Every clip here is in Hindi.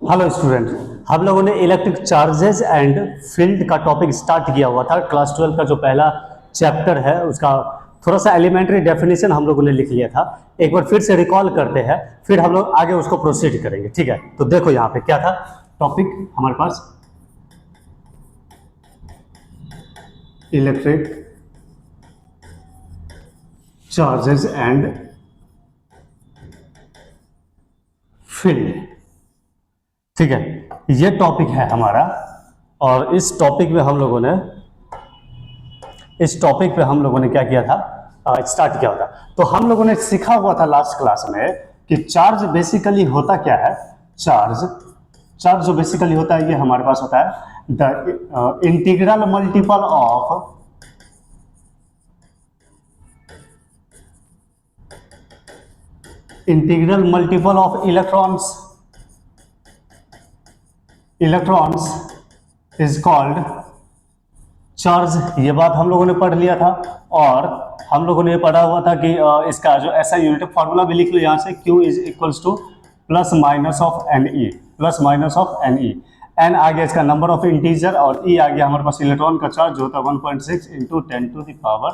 हेलो स्टूडेंट, हम लोगों ने इलेक्ट्रिक चार्जेस एंड फील्ड का टॉपिक स्टार्ट किया हुआ था। क्लास 12 का जो पहला चैप्टर है उसका थोड़ा सा एलिमेंट्री डेफिनेशन हम लोगों ने लिख लिया था। एक बार फिर से रिकॉल करते हैं, फिर हम लोग आगे उसको प्रोसीड करेंगे। ठीक है, तो देखो यहाँ पे क्या था टॉपिक हमारे पास, इलेक्ट्रिक चार्जेस एंड फील्ड। ठीक है, ये टॉपिक है हमारा और इस टॉपिक में हम लोगों ने क्या किया था, स्टार्ट किया था। तो हम लोगों ने सीखा हुआ था लास्ट क्लास में कि चार्ज बेसिकली होता क्या है। चार्ज जो बेसिकली होता है ये हमारे पास होता है the integral multiple of electrons is called charge. ये बात हम लोगों ने पढ़ लिया था और हम लोगों ने ये पढ़ा हुआ था कि इसका जो ऐसा यूनिट फॉर्मूला भी लिख लो यहाँ से, Q is equals to plus minus of N e. N आ गया इसका नंबर ऑफ इंटीजर और ई आ गया हमारे पास इलेक्ट्रॉन का चार्ज जो होता है 1.6 into 10 to the power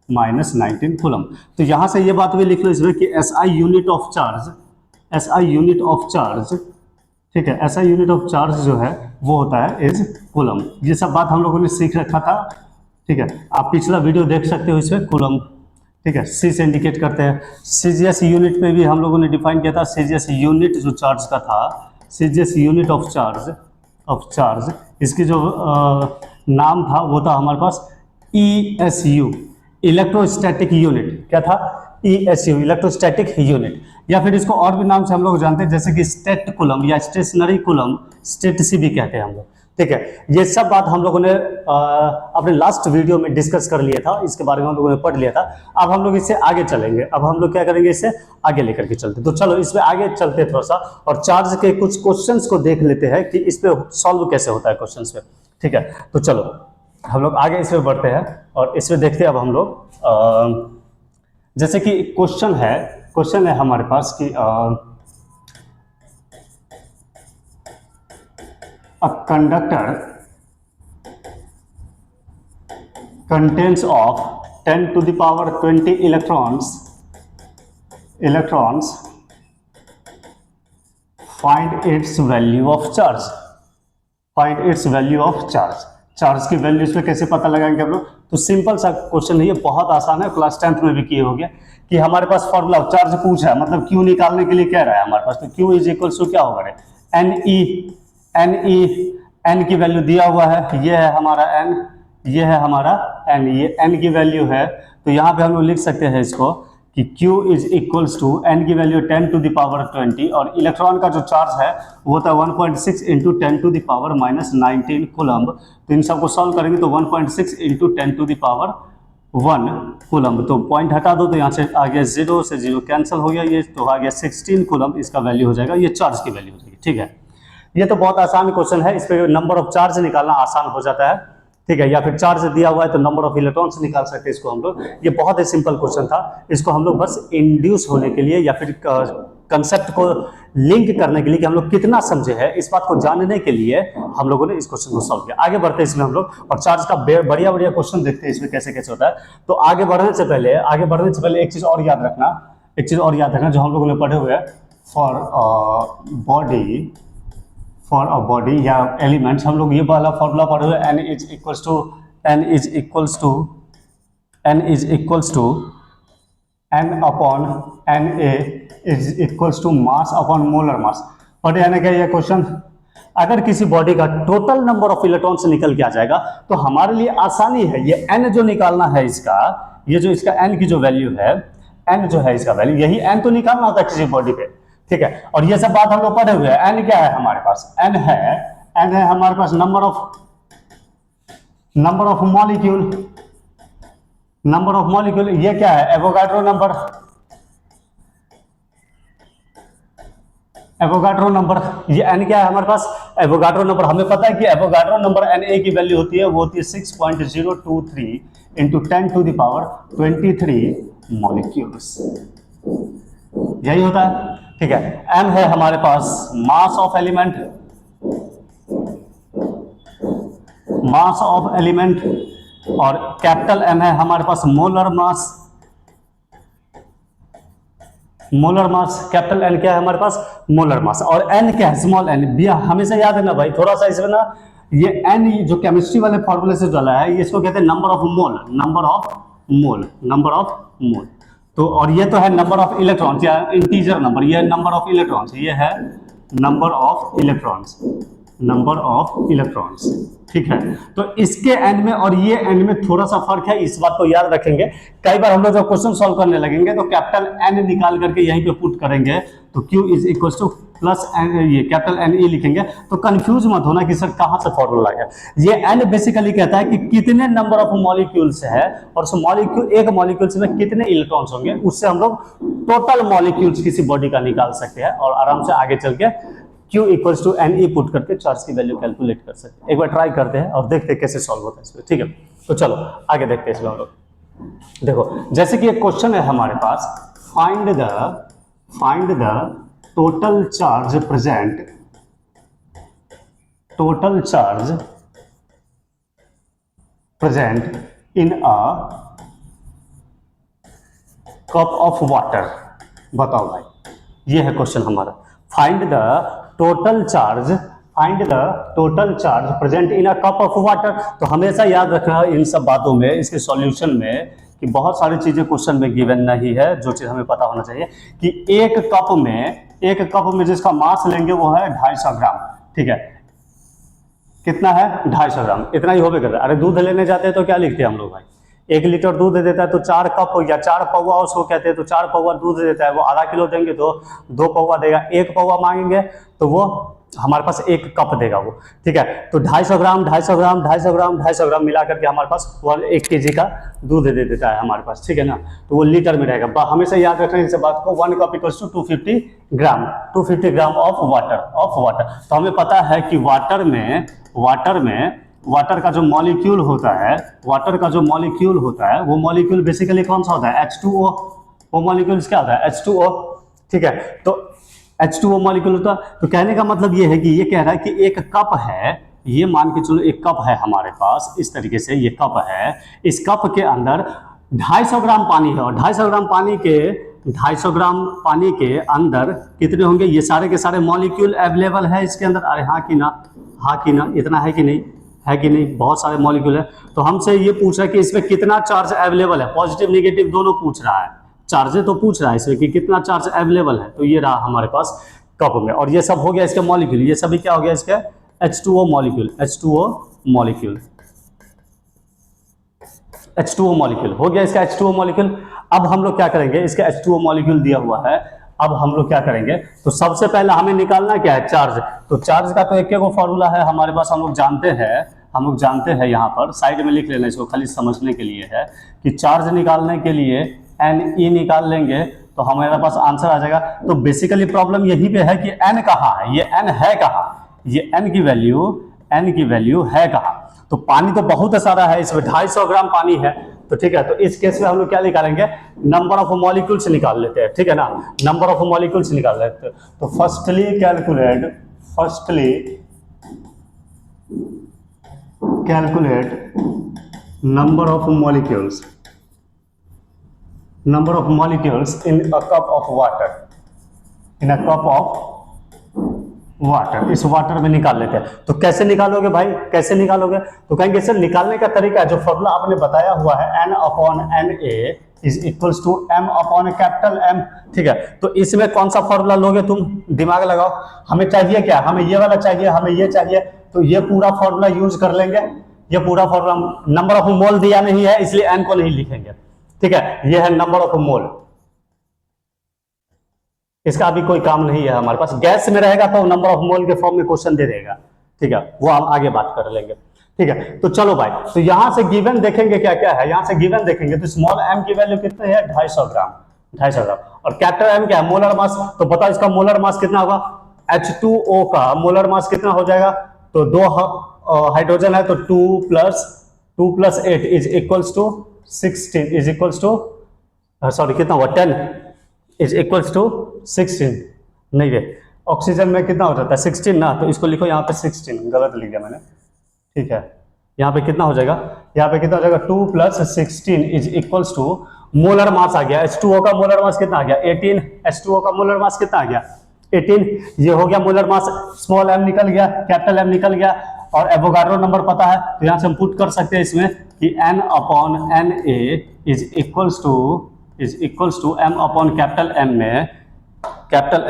minus 19 coulomb. तो यहाँ से ये बात भी लिख लो इसमें कि SI यूनिट ऑफ चार्ज, ठीक है, ऐसा यूनिट ऑफ चार्ज जो है वो होता है इज कूलम। ये सब बात हम लोगों ने सीख रखा था। ठीक है, आप पिछला वीडियो देख सकते हो इसमें कूलम। ठीक है, सी से इंडिकेट करते हैं। सीजीएस यूनिट पे भी हम लोगों ने डिफाइन किया था। सीजीएस यूनिट जो चार्ज का था, सीजीएस यूनिट ऑफ चार्ज इसकी जो नाम था वो था हमारे पास ESU, इलेक्ट्रोस्टैटिक यूनिट। क्या था? ESU, electrostatic unit. या फिर इसको और भी नाम से हम लोग जानते हैं जैसे कि स्टेट कूलम या स्टेशनरी कूलम, स्टेट सी भी कहते हैं हम लोग। ठीक है, ये सब बात हम लोगों ने अपने लास्ट वीडियो में डिस्कस कर लिया था, इसके बारे में हम लोगों ने पढ़ लिया था। अब हम लोग इससे आगे चलेंगे। अब हम लोग क्या करेंगे, इससे आगे लेकर के चलते। तो चलो इसमें आगे चलते थोड़ा सा और चार्ज के कुछ क्वेश्चंस को देख लेते हैं कि इस पे सॉल्व कैसे होता है क्वेश्चंस पे। ठीक है, तो चलो हम लोग आगे इसमें बढ़ते हैं और इसमें देखते हैं अब हम लोग जैसे कि क्वेश्चन है हमारे पास कि a conductor contains of 10 to the power 20 electrons find its value of charge। Charge की वैल्यू इसमें कैसे पता लगाएंगे हम लोग? तो सिंपल सा क्वेश्चन है, ये बहुत आसान है, क्लास 10th में भी किए होंगे कि हमारे पास फॉर्मूला चार्ज पूछा है, मतलब क्यू निकालने के लिए कह रहा है हमारे पास। तो क्यू इज इक्वल टू क्या होगा, एन की वैल्यू दिया हुआ है, ये है हमारा एन, ये है हमारा एन, ये एन की वैल्यू है। तो यहाँ पे हम लोग लिख सकते हैं इसको कि Q is equals to N की वैल्यू 10 टू द पावर 20 और इलेक्ट्रॉन का जो चार्ज है वो था 1.6 into 10 to the power minus 19 coulomb. तो इन सबको सॉल्व करेंगे तो 1.6 into 10 to the power 1 coulomb. तो पॉइंट हटा दो तो यहाँ से आ गया 0 से 0 कैंसिल हो गया, ये तो आ गया 16 कूलम्ब इसका वैल्यू हो जाएगा, ये चार्ज की वैल्यू हो जाएगी। ठीक है, ये तो बहुत आसान क्वेश्चन है, इस पर नंबर ऑफ चार्ज निकालना आसान हो जाता है। ठीक है, या फिर चार्ज दिया हुआ है तो नंबर ऑफ इलेक्ट्रॉन्स निकाल सकते हैं इसको हम लोग। ये बहुत ही सिंपल क्वेश्चन था, इसको हम लोग बस इंड्यूस होने के लिए या फिर कंसेप्ट को लिंक करने के लिए कि हम लोग कितना समझे हैं, इस बात को जानने के लिए हम लोगों ने इस क्वेश्चन को सॉल्व किया। आगे बढ़ते हैं इसमें हम लोग और चार्ज का बढ़िया क्वेश्चन देखते हैं इसमें कैसे कैसे होता है। तो आगे बढ़ने से पहले एक चीज और याद रखना जो हम लोगों ने पढ़े हुए हैं फॉर अ बॉडी या एलिमेंट्स। हम लोग ये वाला फॉर्मूला पढ़े हुए, n is equals to n upon Na is equals to mass upon molar mass. पढ़े है क्या ये क्वेश्चन? अगर किसी बॉडी का टोटल नंबर ऑफ इलेक्ट्रॉन्स निकल के आ जाएगा तो हमारे लिए आसानी है, ये n जो निकालना है इसका, ये जो इसका n की जो वैल्यू है, n जो है इसका वैल्यू, यही n तो निकालना होता है किसी बॉडी पे। ठीक है, और ये सब बात हम लोग पढ़े हुए हैं। n क्या है हमारे पास? n है हमारे पास नंबर ऑफ मॉलिक्यूल। ये क्या है? Avogadro number. ये n क्या है हमारे पास? Avogadro number. हमें पता है कि एवोगाड्रो नंबर Na की वैल्यू होती है, वो होती है 6.023 into 10 to the power 23 molecules, यही होता है। ठीक है। m है हमारे पास mass of element, mass of element, और कैपिटल M है हमारे पास molar mass, molar mass. Capital N क्या है हमारे पास? मोलर मास। और N क्या है? Small n। भैया हमेशा याद है ना भाई, थोड़ा सा इसमें ना ये N जो केमिस्ट्री वाले फॉर्मूले से चला है, ये इसको कहते हैं number of mole, number of mole, number of mole. तो और ये तो है नंबर ऑफ इलेक्ट्रॉन्स या इंटीजर नंबर, ये नंबर ऑफ इलेक्ट्रॉन्स, ये है number of electrons, number of electrons. ठीक है, तो इसके एंड में और ये एंड में थोड़ा सा फर्क है, इस बात को याद रखेंगे। कई बार हम लोग जब क्वेश्चन सॉल्व करने लगेंगे तो कैपिटल एन निकाल करके यहीं पे पुट करेंगे, तो Q is equal to plus N, ये कैपिटल एन ई लिखेंगे, तो कंफ्यूज मत होना कि सर कहां से फॉर्मूला आ गया। ये एन बेसिकली कहता है कि कितने नंबर ऑफ मॉलिक्यूल्स है, और उस मॉलिक्यूल, एक मॉलिक्यूल्स में कितने इलेक्ट्रॉन्स होंगे, उससे हम लोग टोटल मॉलिक्यूल्स किसी बॉडी का निकाल सकते हैं और आराम से आगे चल के Q equals to N E put करके चार्ज की वैल्यू कैलकुलेट कर सकते हैं। एक बार ट्राई करते हैं और देखते हैं कैसे सॉल्व होता है इसमें। ठीक है, तो चलो आगे देखते हैं इसमें हम लोग। देखो जैसे कि एक क्वेश्चन है हमारे पास, find the total charge present, total charge present in a cup of water. बताओ भाई, ये है क्वेश्चन हमारा। Find the total charge, find the total charge present in a cup of water. तो हमेशा याद रखना इन सब बातों में, इसके सॉल्यूशन में, कि बहुत सारी चीजें क्वेश्चन में गिवन नहीं है। जो चीज हमें पता होना चाहिए कि एक कप में जिसका मास लेंगे वो है 250 ग्राम। ठीक है, कितना है? 250 ग्राम। इतना ही होबे कर रहा है। अरे दूध लेने जाते हैं तो क्या लिखते हैं हम लोग भाई? 1 लीटर दूध दे देता है तो 4 कप या 4 पौवा उसको कहते हैं, तो 4 पौवा दूध दे देता है। वो आधा किलो देंगे तो 2 पौवा देगा। 1 पौवा मांगेंगे तो वो हमारे पास 1 कप देगा वो। ठीक है, तो 250 ग्राम 250 ग्राम 250 ग्राम 250 ग्राम मिला करके हमारे पास 1 kg का दूध दे देता है हमारे पास। ठीक है ना, तो वो लीटर में रहेगा। हमेशा याद रखना इस बात को। 1 cup equals to 250 gram, 250 gram of water. तो हमें पता है कि वाटर का जो मॉलिक्यूल होता है, वाटर का जो मॉलिक्यूल होता है, वो मॉलिक्यूल बेसिकली कौन सा होता है? H2O। वो मॉलिक्यूल्स क्या होता है? H2O। ठीक है, तो H2O मॉलिक्यूल होता है। तो कहने का मतलब ये है कि ये कह रहा है कि एक कप है, ये मान के चलो एक कप है हमारे पास, इस तरीके से ये कप है। इस कप के अंदर 250 ग्राम पानी है, और 250 ग्राम पानी के अंदर कितने होंगे? ये सारे के सारे मॉलिक्यूल अवेलेबल है इसके अंदर। अरे हाँ कि ना, हाँ कि ना, इतना है कि नहीं, है कि नहीं? बहुत सारे मॉलिक्यूल है। तो हमसे ये पूछ रहा है कि इसमें कितना चार्ज अवेलेबल है, पॉजिटिव नेगेटिव दोनों पूछ रहा है। चार्जेस तो पूछ रहा है इसमें कि कितना चार्ज अवेलेबल है। तो ये रहा हमारे पास कप में, और ये सब हो गया इसके मॉलिक्यूल। ये सभी क्या हो गया इसके? H2O molecule, H2O molecule, H2O molecule हो गया इसका H2O मॉलिक्यूल। अब हम लोग क्या करेंगे? इसका H2O मॉलिक्यूल दिया हुआ है, अब हम लोग क्या करेंगे? तो सबसे पहले हमें निकालना क्या है? चार्ज। तो चार्ज का तो एक फॉर्मूला है हमारे पास, हम लोग जानते हैं यहाँ पर साइड में लिख लेना, इसको खाली समझने के लिए है कि चार्ज निकालने के लिए Ne निकाल लेंगे तो हमारे पास आंसर आ जाएगा। तो बेसिकली प्रॉब्लम यही पे है कि n कहाँ है, ये n है कहाँ, ये n की वैल्यू है कहाँ? तो पानी तो बहुत सारा है इसमें, 250 ग्राम पानी है। तो ठीक है, तो इस केस में हम लोग क्या निकालेंगे? नंबर ऑफ मॉलिक्यूल्स निकाल लेते हैं। ठीक है ना, नंबर ऑफ मॉलिक्यूल्स निकाल लेते हैं। तो firstly calculate number of molecules in a cup of water. इस वाटर में निकाल लेते हैं। तो कैसे निकालोगे भाई, कैसे निकालोगे? तो कहेंगे सर निकालने का तरीका जो फॉर्मूला आपने बताया हुआ है, N/Na is equals to M/M। ठीक है, तो इसमें कौन सा फॉर्मूला लोगे तुम? दिमाग लगाओ। हमें चाहिए क्या? हमें ये वाला चाहिए, हमें ये चाहिए। तो ये पूरा फॉर्मूला यूज कर लेंगे। ये पूरा फॉर्मूला, नंबर ऑफ मोल दिया नहीं है इसलिए N को नहीं लिखेंगे। ठीक है, ये है नंबर ऑफ मोल, इसका अभी कोई काम नहीं है हमारे पास। गैस में रहेगा तो नंबर ऑफ मोल के फॉर्म में क्वेश्चन दे देगा। ठीक है, वो हम आगे बात कर लेंगे। ठीक है, तो चलो भाई, तो यहां से गिवन देखेंगे क्या क्या है। यहां से गिवन देखेंगे तो स्मॉल m की वैल्यू कितनी है? 250 ग्राम। और कैपिटल M क्या है? Molar mass. तो बताओ इसका मोलर मास कितना होगा? H2O का मोलर मास कितना हो जाएगा? तो 2 हाइड्रोजन है तो 2 + 8 is equals to 16 is equals to, sorry कितना हुआ? 10 इज इक्वल्स टू 16। नहीं रे, ऑक्सीजन में कितना हो जाता है 16 ना, तो इसको लिखो यहाँ पे 16, गलत लिख दिया मैंने, ठीक है। यहाँ पे कितना हो जाएगा, यहाँ पे कितना हो जाएगा 2 + 16 is equals to, molar mass आ गया, H2O का मोलर मास कितना आ गया 18, H2O का मोलर मास कितना आ गया 18, ये हो गया मोलर मास, स्मॉल m निकल गया, कैपिटल M निकल गया, और एवोगाड्रो नंबर पता है, तो यहाँ से हम पुट कर सकते हैं इसमें कि N/Na is equals to M/ capital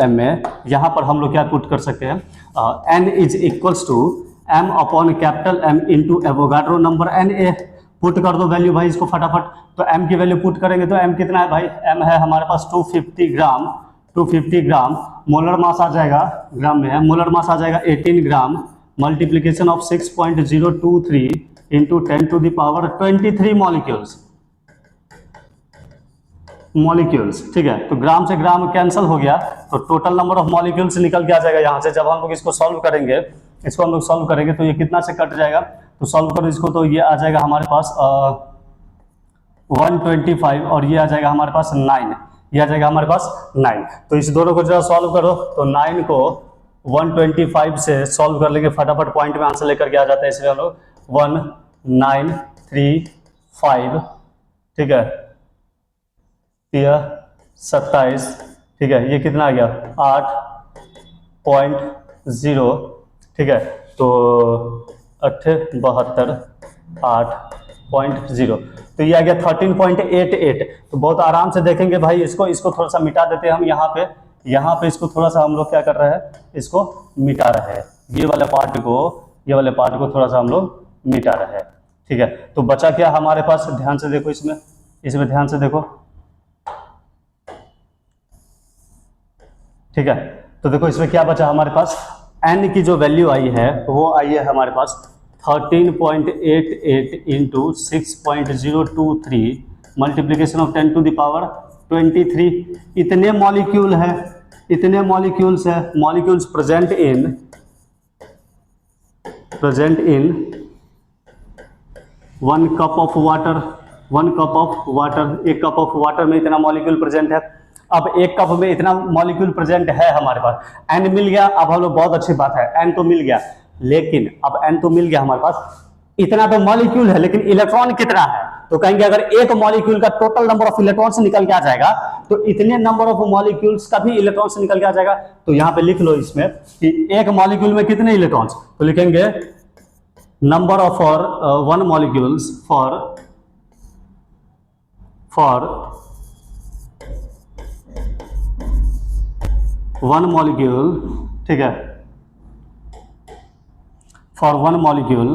M में यहाँ पर हम लोग क्या पुट कर सकते हैं, N is equals to M/M into Avogadro number Na, put कर दो वैल्यू भाई इसको फटाफट। तो M की वैल्यू पुट करेंगे तो M कितना है भाई, M है हमारे पास 250 ग्राम, मोलर मास आ जाएगा, ग्राम में है, मोलर मास आ जाएगा 18 ग्राम, मल्टीप्लीकेशन ऑफ 6.023 इंटू 10⁻23 मॉलिक्यूल्स, ठीक है। तो ग्राम से ग्राम कैंसिल हो गया, तो टोटल नंबर ऑफ मॉलिक्यूल्स निकल के आ जाएगा यहाँ से। जब हम लोग इसको सॉल्व करेंगे, तो ये कितना से कट जाएगा, तो सॉल्व करो इसको, तो ये आ जाएगा हमारे पास 125, और ये आ जाएगा हमारे पास 9, ये आ जाएगा हमारे पास 9। तो इस दोनों को जरा सॉल्व करो, तो 9 को 125 से सॉल्व कर लेंगे, फटाफट पॉइंट में आंसर लेकर के आ जाता है, इसलिए हम लोग 1935, ठीक है, 27, ठीक है, ये कितना आ गया 8.0, ठीक है, तो 72 8.0, तो ये आ गया 13.88। तो बहुत आराम से देखेंगे भाई, इसको थोड़ा सा मिटा देते हैं हम यहाँ पे इसको थोड़ा सा हम लोग क्या कर रहे हैं, इसको मिटा रहे हैं, ये वाले पार्ट को थोड़ा सा हम लोग मिटा रहे हैं, ठीक है। तो बचा क्या हमारे पास, ध्यान से देखो, इसमें ध्यान से देखो, ठीक है। तो देखो इसमें क्या बचा हमारे पास, n की जो वैल्यू आई है वो आई है हमारे पास 13.88 इंटू 6.023 मल्टीप्लीकेशन ऑफ 10⁻23, इतने मॉलिक्यूल्स है, molecules present in 1 cup of water, एक कप ऑफ वाटर में इतना मॉलिक्यूल प्रेजेंट है। अब एक कप में इतना मॉलिक्यूल प्रेजेंट है हमारे पास, n मिल गया, अब हम लोग बहुत अच्छी बात है, n तो मिल गया, लेकिन अब n तो मिल गया हमारे पास, इतना तो मॉलिक्यूल है, लेकिन इलेक्ट्रॉन कितना है, तो कहेंगे अगर एक मॉलिक्यूल का टोटल नंबर ऑफ इलेक्ट्रॉन्स निकल के आ जाएगा, तो इतने नंबर ऑफ मॉलिक्यूल्स का भी इलेक्ट्रॉन्स निकल के आ जाएगा। तो यहाँ पे लिख लो इसमें कि एक मॉलिक्यूल में कितने इलेक्ट्रॉन्स, तो लिखेंगे number of one molecules for one molecule, ठीक है, for one molecule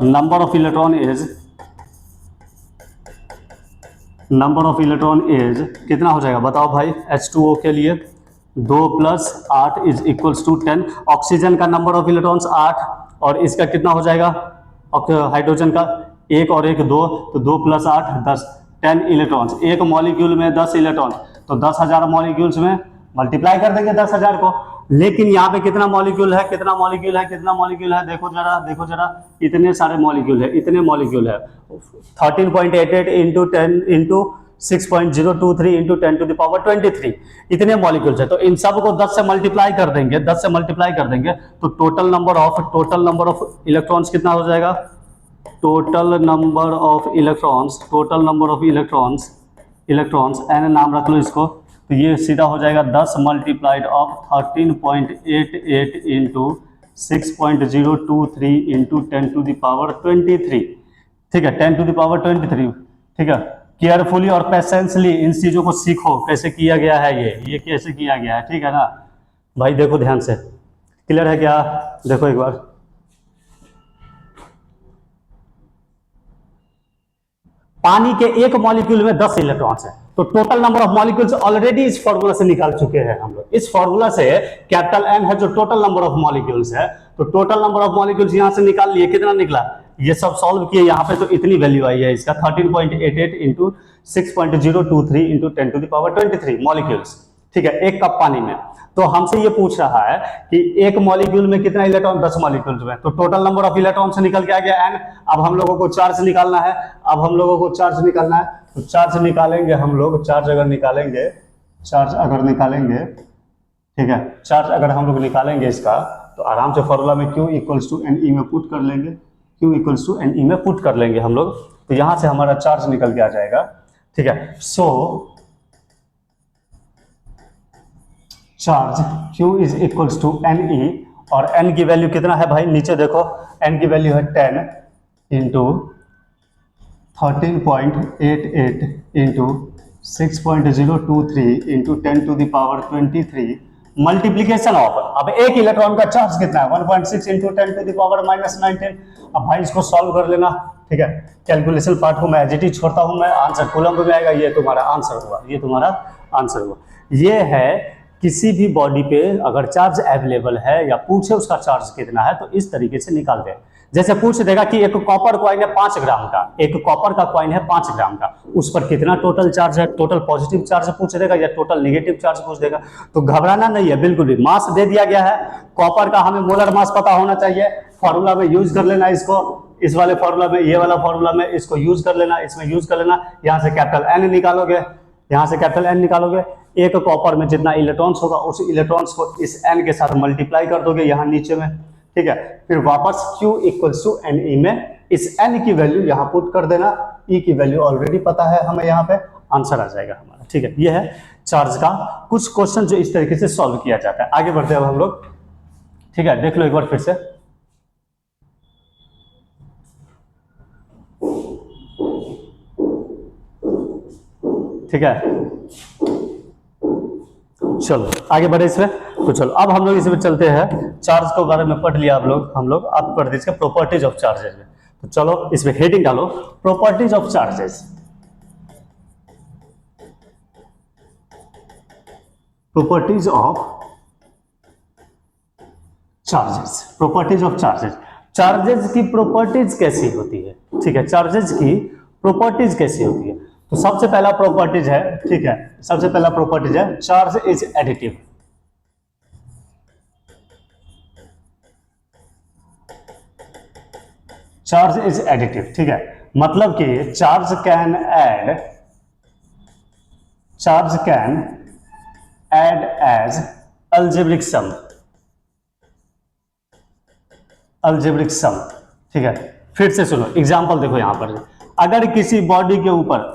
number of electron is कितना हो जाएगा बताओ भाई, H2O के लिए 2 + 8 इज इक्वल्स टू 10, ऑक्सीजन का नंबर ऑफ इलेक्ट्रॉन्स 8, और इसका कितना हो जाएगा, हाइड्रोजन का 1 और 1 2, तो 2 + 8 10, 10 इलेक्ट्रॉन्स, एक मॉलिक्यूल में 10 इलेक्ट्रॉन, तो 10,000 मॉलिक्यूल्स में मल्टीप्लाई कर देंगे 10,000 को। लेकिन यहाँ पे कितना मॉलिक्यूल है, देखो जरा, इतने सारे मॉलिक्यूल है, 13.88 इंटू 10 इंटू 6.023 इंटू 10⁻23, इतने मॉलिक्यूल्स है। तो इन सब को 10 से मल्टीप्लाई कर देंगे, तो टोटल नंबर ऑफ इलेक्ट्रॉन्स कितना हो जाएगा, total number of electrons n नाम रख लो इसको, तो ये सीधा हो जाएगा 10 मल्टीप्लाइड ऑफ 13.88 इंटू 6.023 इंटू 10⁻23, ठीक है, 10⁻23, ठीक है। केयरफुली और पेशेंसली इन चीज़ों को सीखो, कैसे किया गया है, ये कैसे किया गया है, ठीक है ना भाई। देखो ध्यान से, क्लियर है क्या, देखो एक बार, पानी के एक मॉलिक्यूल में 10 इलेक्ट्रॉन्स है, तो total number of molecules already इस फॉर्मूला से निकाल चुके हैं हम लोग। इस फॉर्मूला से कैपिटल N है जो टोटल नंबर ऑफ मॉलिक्यूल्स है, तो टोटल नंबर ऑफ मॉलिक्यूल्स यहां से निकाल लिए, कितना निकला, ये सब सॉल्व किए यहाँ पे, तो इतनी वैल्यू आई है इसका 13.88 इंटू 6.023 इंटू 10⁻23 मॉलिक्यूल्स, ठीक है, एक कप पानी में। तो हमसे ये पूछ रहा है कि एक मॉलिक्यूल में कितना इलेक्ट्रॉन, 10 मॉलिक्यूल्स में, तो टोटल नंबर ऑफ इलेक्ट्रॉन से निकल के आ गया n। अब हम लोगों को चार्ज निकालना है, तो चार्ज निकालेंगे हम लोग, चार्ज अगर निकालेंगे ठीक है। चार्ज अगर हम लोग निकालेंगे इसका तो आराम से फॉर्मूला में Q equals to N E में पुट कर लेंगे, Q equals to N E में पुट कर लेंगे हम लोग, तो यहां से हमारा चार्ज निकल के आ जाएगा। ठीक है, so charge Q is equals to N e, और n की वैल्यू कितना है भाई, नीचे देखो n की वैल्यू है 10 into 13.88 into 6.023 into 10 to the power 23 multiplication of, अब एक इलेक्ट्रॉन का चार्ज कितना है 1.6 इंटू 10 टू द पावर -19। अब भाई इसको सॉल्व कर लेना। ठीक है, कैलकुलेशन पार्ट को मैं एज इट इज छोड़ता हूं, मैं आंसर कूलम में आएगा, ये तुम्हारा आंसर हुआ, ये तुम्हारा आंसर हुआ। ये है किसी भी बॉडी पे अगर चार्ज अवेलेबल है या पूछे उसका चार्ज कितना है तो इस तरीके से निकाल दे। जैसे पूछ देगा कि एक कॉपर कॉइन है 5 ग्राम का, एक कॉपर का कॉइन है 5 ग्राम का, उस पर कितना टोटल चार्ज है, टोटल पॉजिटिव चार्ज पूछ देगा या टोटल नेगेटिव चार्ज पूछ देगा, तो घबराना नहीं है बिल्कुल भी। मास दे दिया गया है, कॉपर का हमें मोलर मास पता होना चाहिए, फॉर्मूला में यूज कर लेना इसको, इस वाले फॉर्मूला में, ये वाला फॉर्मूला में इसको यूज कर लेना, इसमें यूज कर लेना। यहाँ से कैपिटल एन निकालोगे, यहाँ से कैपिटल एन निकालोगे, एक कॉपर में जितना इलेक्ट्रॉन्स होगा उस इलेक्ट्रॉन्स को इस एन के साथ मल्टीप्लाई कर दोगे यहाँ नीचे में। ठीक है, फिर वापस Q equals to N E में इस n की वैल्यू यहाँ पुट कर देना, E की वैल्यू ऑलरेडी पता है हमें, यहाँ पे आंसर आ जाएगा हमारा। ठीक है, ये है चार्ज का कुछ क्वेश्चन जो इस तरीके से सॉल्व किया जाता है। आगे बढ़ते हैं अब हम लोग। ठीक है, देख लो एक बार फिर से। ठीक है, चलो आगे बढ़े इसमें। तो चलो अब हम लोग इसमें चलते हैं, चार्ज के बारे में पढ़ लिया हम लोग अब पढ़ते हैं प्रॉपर्टीज ऑफ चार्जेस में। तो चलो इसमें हेडिंग डालो, properties of charges. Properties of charges, properties of charges. Charges की प्रॉपर्टीज कैसी होती है? ठीक है, चार्जेस की प्रॉपर्टीज कैसी होती है? तो सबसे पहला प्रॉपर्टीज है, ठीक है, सबसे पहला प्रॉपर्टीज है charge is additive. Charge is additive, ठीक है, मतलब कि charge can add as algebraic sum, algebraic sum. ठीक है, फिर से सुनो एग्जांपल देखो यहां पर, अगर किसी बॉडी के ऊपर,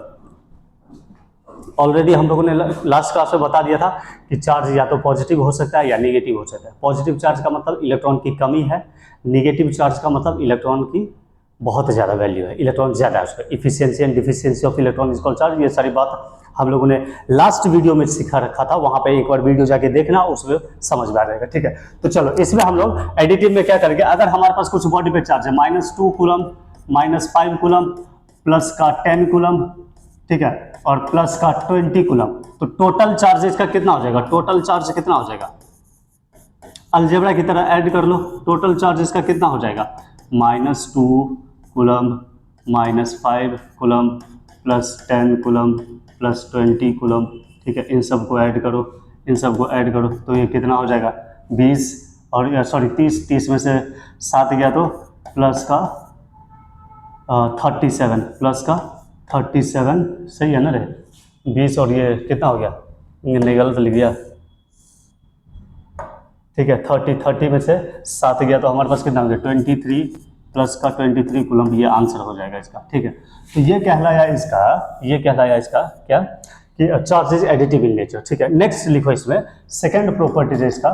ऑलरेडी हम लोगों ने लास्ट क्लास में बता दिया था कि चार्ज या तो पॉजिटिव हो सकता है या नेगेटिव हो सकता है। पॉजिटिव चार्ज का मतलब इलेक्ट्रॉन की कमी है, नेगेटिव चार्ज का मतलब इलेक्ट्रॉन की बहुत ज़्यादा वैल्यू है, इलेक्ट्रॉन ज़्यादा है उसका, efficiency and deficiency of electron is called charge. ये सारी बात हम लोगों ने लास्ट वीडियो में सीखा रखा था, वहां पे एक बार वीडियो जाके देखना, उसमें समझ में आ जाएगा। ठीक है, तो चलो इसमें हम लोग एडिटिव में क्या करेंगे, अगर हमारे पास कुछ बॉडी पे चार्ज है -2 कूलम, -5 कूलम, प्लस का 10 कूलम, ठीक है, और प्लस का 20 कूलम, तो टोटल चार्ज इसका कितना हो जाएगा? टोटल चार्ज कितना हो जाएगा? अलजेब्रा की तरह ऐड कर लो, टोटल चार्ज इसका कितना हो जाएगा? -2 कूलम, -5 कूलम, +10 कूलम, +20 कूलम। ठीक है, इन सबको ऐड करो, इन सबको ऐड करो, तो ये कितना हो जाएगा? 20 और सॉरी 30 में से 7 गया तो प्लस का 37, प्लस का 37, सही है ना रे? 20 और ये कितना हो गया? नहीं, गलत लिख दिया। ठीक है, 30 में से 7 गया तो हमारे पास कितना हो गया? 23 प्लस का 23 कूलम, ये आंसर हो जाएगा इसका। ठीक है, तो ये कहलाया इसका क्या कि charge is additive in nature. ठीक है, नेक्स्ट लिखो इसमें सेकंड प्रॉपर्टी है इसका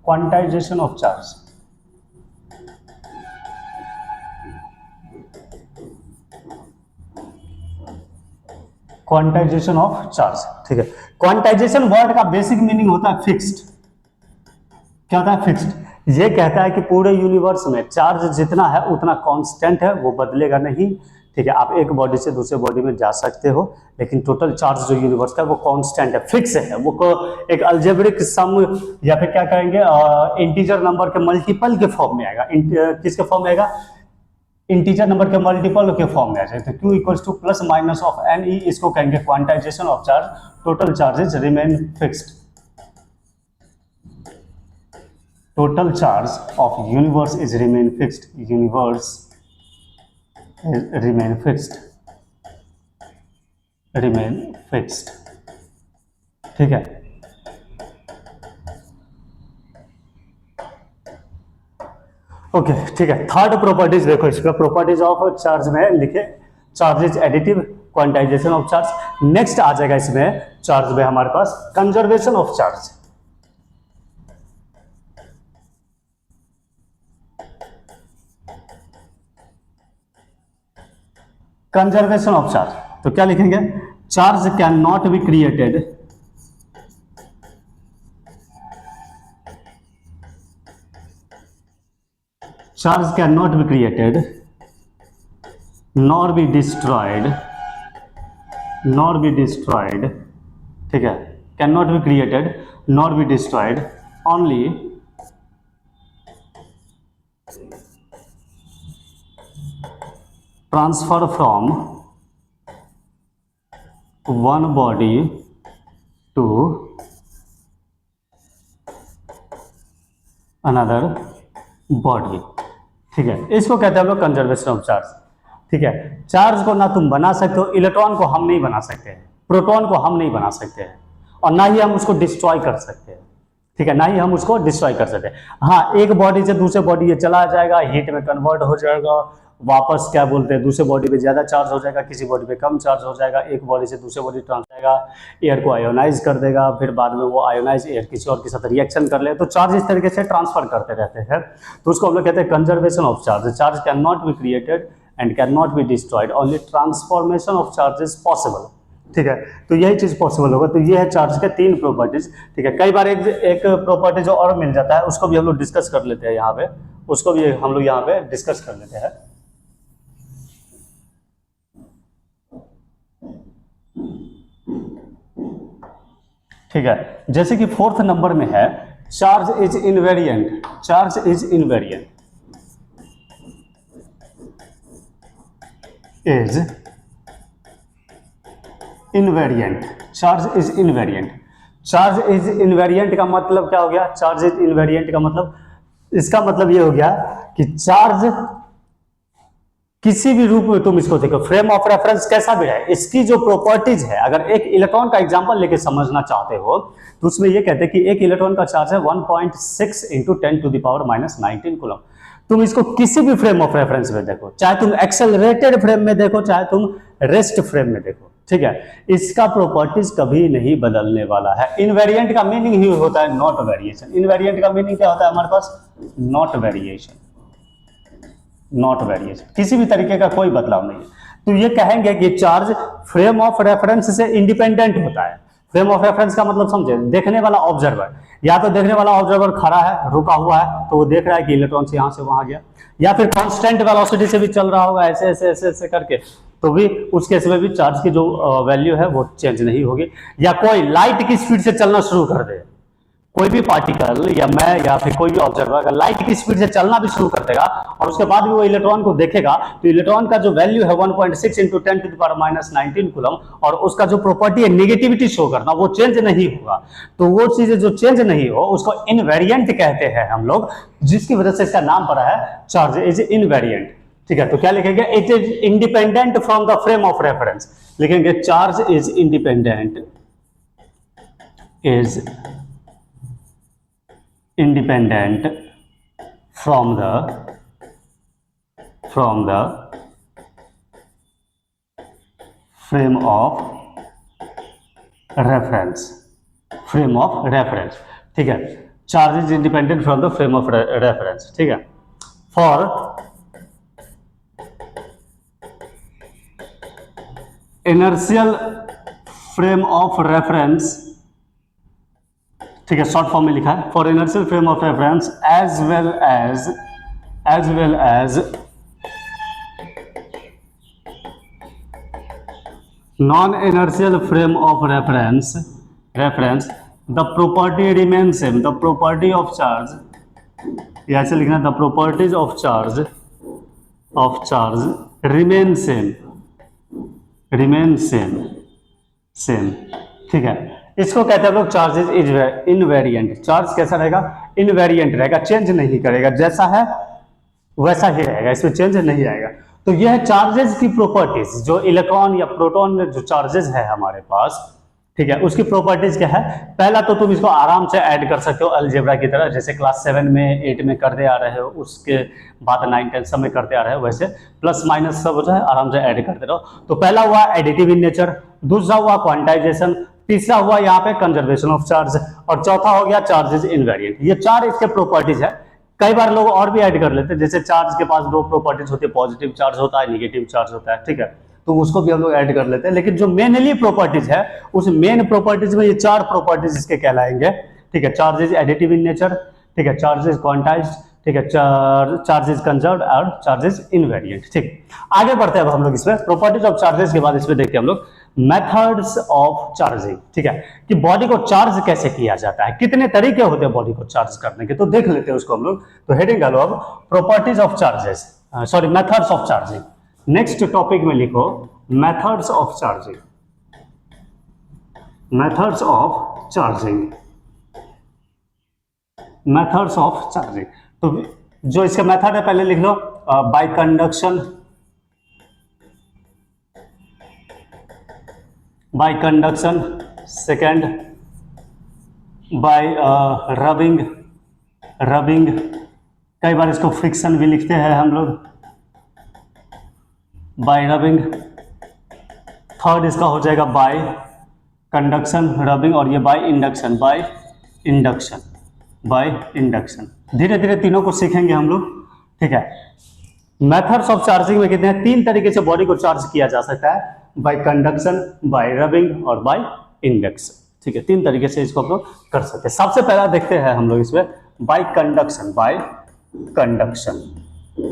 quantization of charge. Quantization of charge, ठीक है, क्वांटाइजेशन वर्ड का बेसिक मीनिंग होता है फिक्स्ड। क्या होता है? फिक्स्ड। ये कहता है कि पूरे यूनिवर्स में चार्ज जितना है उतना कांस्टेंट है, वो बदलेगा नहीं। ठीक है, आप एक बॉडी से दूसरे बॉडी में जा सकते हो, लेकिन टोटल चार्ज जो यूनिवर्स का है वो कांस्टेंट है, फिक्स है। वो एक अलजेब्रिक सम या फिर क्या कहेंगे, इंटीजर नंबर के मल्टीपल के फॉर्म में आएगा। किसके फॉर्म में आएगा? इंटीजर नंबर के मल्टीपल के फॉर्म में आ जाए, तो Q equals to plus minus of N E, इसको कहेंगे quantization of charge. Total charges remain fixed, total charge of universe is remain fixed, universe is remain fixed। ठीक है, ओके ठीक है। थर्ड प्रॉपर्टीज देखो, इसका प्रॉपर्टीज ऑफ चार्ज में लिखे charges additive, quantization of charge. Next आ जाएगा इसमें चार्ज में हमारे पास conservation of charge. Conservation of charge तो क्या लिखेंगे, charge can not be created, charge can not be created nor be destroyed, nor be destroyed, ठीक है, can not be created nor be destroyed only transfer from one body to another body, ठीक है। इसको कहते हैं हम लोग कंजर्वेशन ऑफ चार्ज, ठीक है। चार्ज को ना तुम बना सकते हो, इलेक्ट्रॉन को हम नहीं बना सकते हैं, प्रोटॉन को हम नहीं बना सकते हैं, और ना ही हम उसको डिस्ट्रॉय कर सकते हैं, ठीक है, ना ही हम उसको डिस्ट्रॉय कर सकते हैं। हाँ, एक बॉडी से दूसरे बॉडी ये चला जाएगा, हीट में कन्वर्ट हो जाएगा, वापस क्या बोलते हैं दूसरे बॉडी पे ज्यादा चार्ज हो जाएगा, किसी बॉडी पे कम चार्ज हो जाएगा, एक बॉडी से दूसरे बॉडी ट्रांसफर जाएगा, एयर को आयोनाइज कर देगा, फिर बाद में वो आयोनाइज एयर किसी और के साथ रिएक्शन कर ले, तो चार्ज इस तरीके से ट्रांसफर करते रहते हैं। तो उसको हम लोग कहते हैं conservation of charge. Charge can not be created and can not B destroyed, only transformation of charge is possible, ठीक है। तो यही चीज पॉसिबल होगा। तो ये है चार्ज के तीन प्रॉपर्टीज, ठीक है। कई बार एक प्रॉपर्टी जो और मिल जाता है उसको भी हम लोग डिस्कस कर लेते हैं यहाँ पे, उसको भी हम लोग यहाँ पे डिस्कस कर लेते हैं। ठीक है, जैसे कि फोर्थ नंबर में है charge is invariant, charge is invariant, is invariant, charge is invariant. Charge is invariant का मतलब क्या हो गया, चार्ज इज इनवेरिएंट का मतलब, इसका मतलब ये हो गया कि चार्ज किसी भी रूप में तुम इसको देखो, फ्रेम ऑफ रेफरेंस कैसा भी है, इसकी जो प्रॉपर्टीज है, अगर एक इलेक्ट्रॉन का एग्जांपल लेके समझना चाहते हो तो उसमें ये कहते हैं कि एक इलेक्ट्रॉन का चार्ज है 1.6 इंटू 10⁻⁻19 कूलम। तुम इसको किसी भी फ्रेम ऑफ रेफरेंस में देखो, चाहे तुम एक्सेलरेटेड फ्रेम में देखो, चाहे तुम रेस्ट फ्रेम में देखो, ठीक है, इसका प्रॉपर्टीज कभी नहीं बदलने वाला है। इनवेरिएंट का मीनिंग ही होता है नॉट वेरिएशन। इनवेरिएंट का मीनिंग क्या होता है हमारे पास, नॉट वेरिएशन, नॉट वेरिएशन, किसी भी तरीके का कोई बदलाव नहीं है। तो ये कहेंगे कि चार्ज फ्रेम ऑफ रेफरेंस से इंडिपेंडेंट होता है। फ्रेम ऑफ रेफरेंस का मतलब समझे, देखने वाला ऑब्जर्वर, या तो देखने वाला ऑब्जर्वर खड़ा है, रुका हुआ है, तो वो देख रहा है कि इलेक्ट्रॉन से यहां से वहां गया, या फिर कांस्टेंट वेलोसिटी से भी चल रहा होगा, ऐसे ऐसे ऐसे ऐसे करके, तो भी उस केस में भी चार्ज की जो वैल्यू है वो चेंज नहीं होगी। या कोई लाइट की स्पीड से चलना शुरू कर दे, कोई भी पार्टिकल या मैं या फिर कोई भी ऑब्जर्वर अगर लाइट की स्पीड से चलना भी शुरू कर देगा और उसके बाद भी वो इलेक्ट्रॉन को देखेगा, तो इलेक्ट्रॉन का जो वैल्यू है 1.6 इंटू 10⁻⁻19 कूलम, और उसका जो प्रॉपर्टी है नेगेटिविटी शो करना, वो चेंज नहीं होगा। तो वो चीजें जो चेंज नहीं हो उसको इनवेरिएंट कहते हैं हम लोग, जिसकी वजह से इसका नाम पड़ा है चार्ज इज इनवेरिएंट, ठीक है। तो क्या लिखेंगे, it is independent from the frame of reference, लिखेंगे charge is independent, is independent from the frame of reference, frame of reference, ठीक है। Charge is independent from the frame of reference, ठीक है। For inertial frame of reference, ठीक है, शॉर्ट फॉर्म में लिखा है, for inertial frame of reference as well as non inertial frame of reference the property remain same, the property of charge, ऐसे लिखना, the properties of charge remain same, ठीक है। इसको कहते हैं लोग चार्ज इज इनवेरिएंट। चार्ज कैसा रहेगा, इनवेरिएंट रहेगा, चेंज नहीं करेगा, जैसा है वैसा ही रहेगा, इसमें चेंज नहीं आएगा। तो यह है चार्जेस की प्रॉपर्टीज, जो इलेक्ट्रॉन या प्रोटॉन में जो चार्जेस है हमारे पास, ठीक है। उसकी प्रॉपर्टीज क्या है, पहला तो तुम इसको आराम से ऐड कर सकते हो अलजेब्रा की तरह, जैसे क्लास 7 में 8 में करते आ रहे हो, उसके बाद 9 10 सब में करते आ रहे हो, वैसे प्लस माइनस सब जो है आराम से ऐड करते रहो। तो पहला हुआ एडिटिव इन नेचर, दूसरा हुआ क्वांटाइजेशन, तीसरा हुआ यहाँ पे कंजर्वेशन ऑफ चार्ज, और चौथा हो गया चार्जेस इनवेरिएंट। ये चार इसके प्रॉपर्टीज है। कई बार लोग और भी ऐड कर लेते हैं, जैसे चार्ज के पास दो प्रॉपर्टीज होती है, पॉजिटिव चार्ज होता है, निगेटिव चार्ज होता है, ठीक है, तो उसको भी हम लोग ऐड कर लेते हैं। लेकिन जो मेनली प्रॉपर्टीज है, उस मेन प्रॉपर्टीज में ये चार प्रॉपर्टीज इसके कहलाएंगे, ठीक है। चार्जेस एडिटिव इन नेचर, ठीक है, चार्जेस क्वांटाइज्ड, ठीक है, चार्जेस कंजर्व्ड और चार्जेस इनवेरिएंट। ठीक, आगे बढ़ते हैं अब हम लोग इसमें प्रॉपर्टीज ऑफ चार्जेस के बाद इसमें देखते हैं हम लोग मेथड्स ऑफ चार्जिंग, ठीक है, कि बॉडी को चार्ज कैसे किया जाता है, कितने तरीके होते हैं बॉडी को चार्ज करने के, तो देख लेते हैं उसको हम लोग। तो हेडिंग डालो अब properties of charges, sorry methods of charging. Next topic में लिखो methods of charging, methods of charging, methods of charging. तो जो इसका मेथड है पहले लिख लो, by conduction, by conduction, second by rubbing, rubbing, कई बार इसको फ्रिक्शन भी लिखते हैं हम लोग, बाय रबिंग। थर्ड इसका हो जाएगा बाय कंडक्शन, रबिंग, और ये by induction, by induction, by induction. धीरे धीरे तीनों को सीखेंगे हम लोग, ठीक है। मेथड्स ऑफ चार्जिंग में कितने हैं, तीन तरीके से बॉडी को चार्ज किया जा सकता है, बाय कंडक्शन, बाय रबिंग और बाय इंडक्शन, ठीक है। तीन तरीके से इसको हम लोग कर सकते हैं। सबसे पहला देखते हैं हम लोग इसमें bye conduction, by conduction,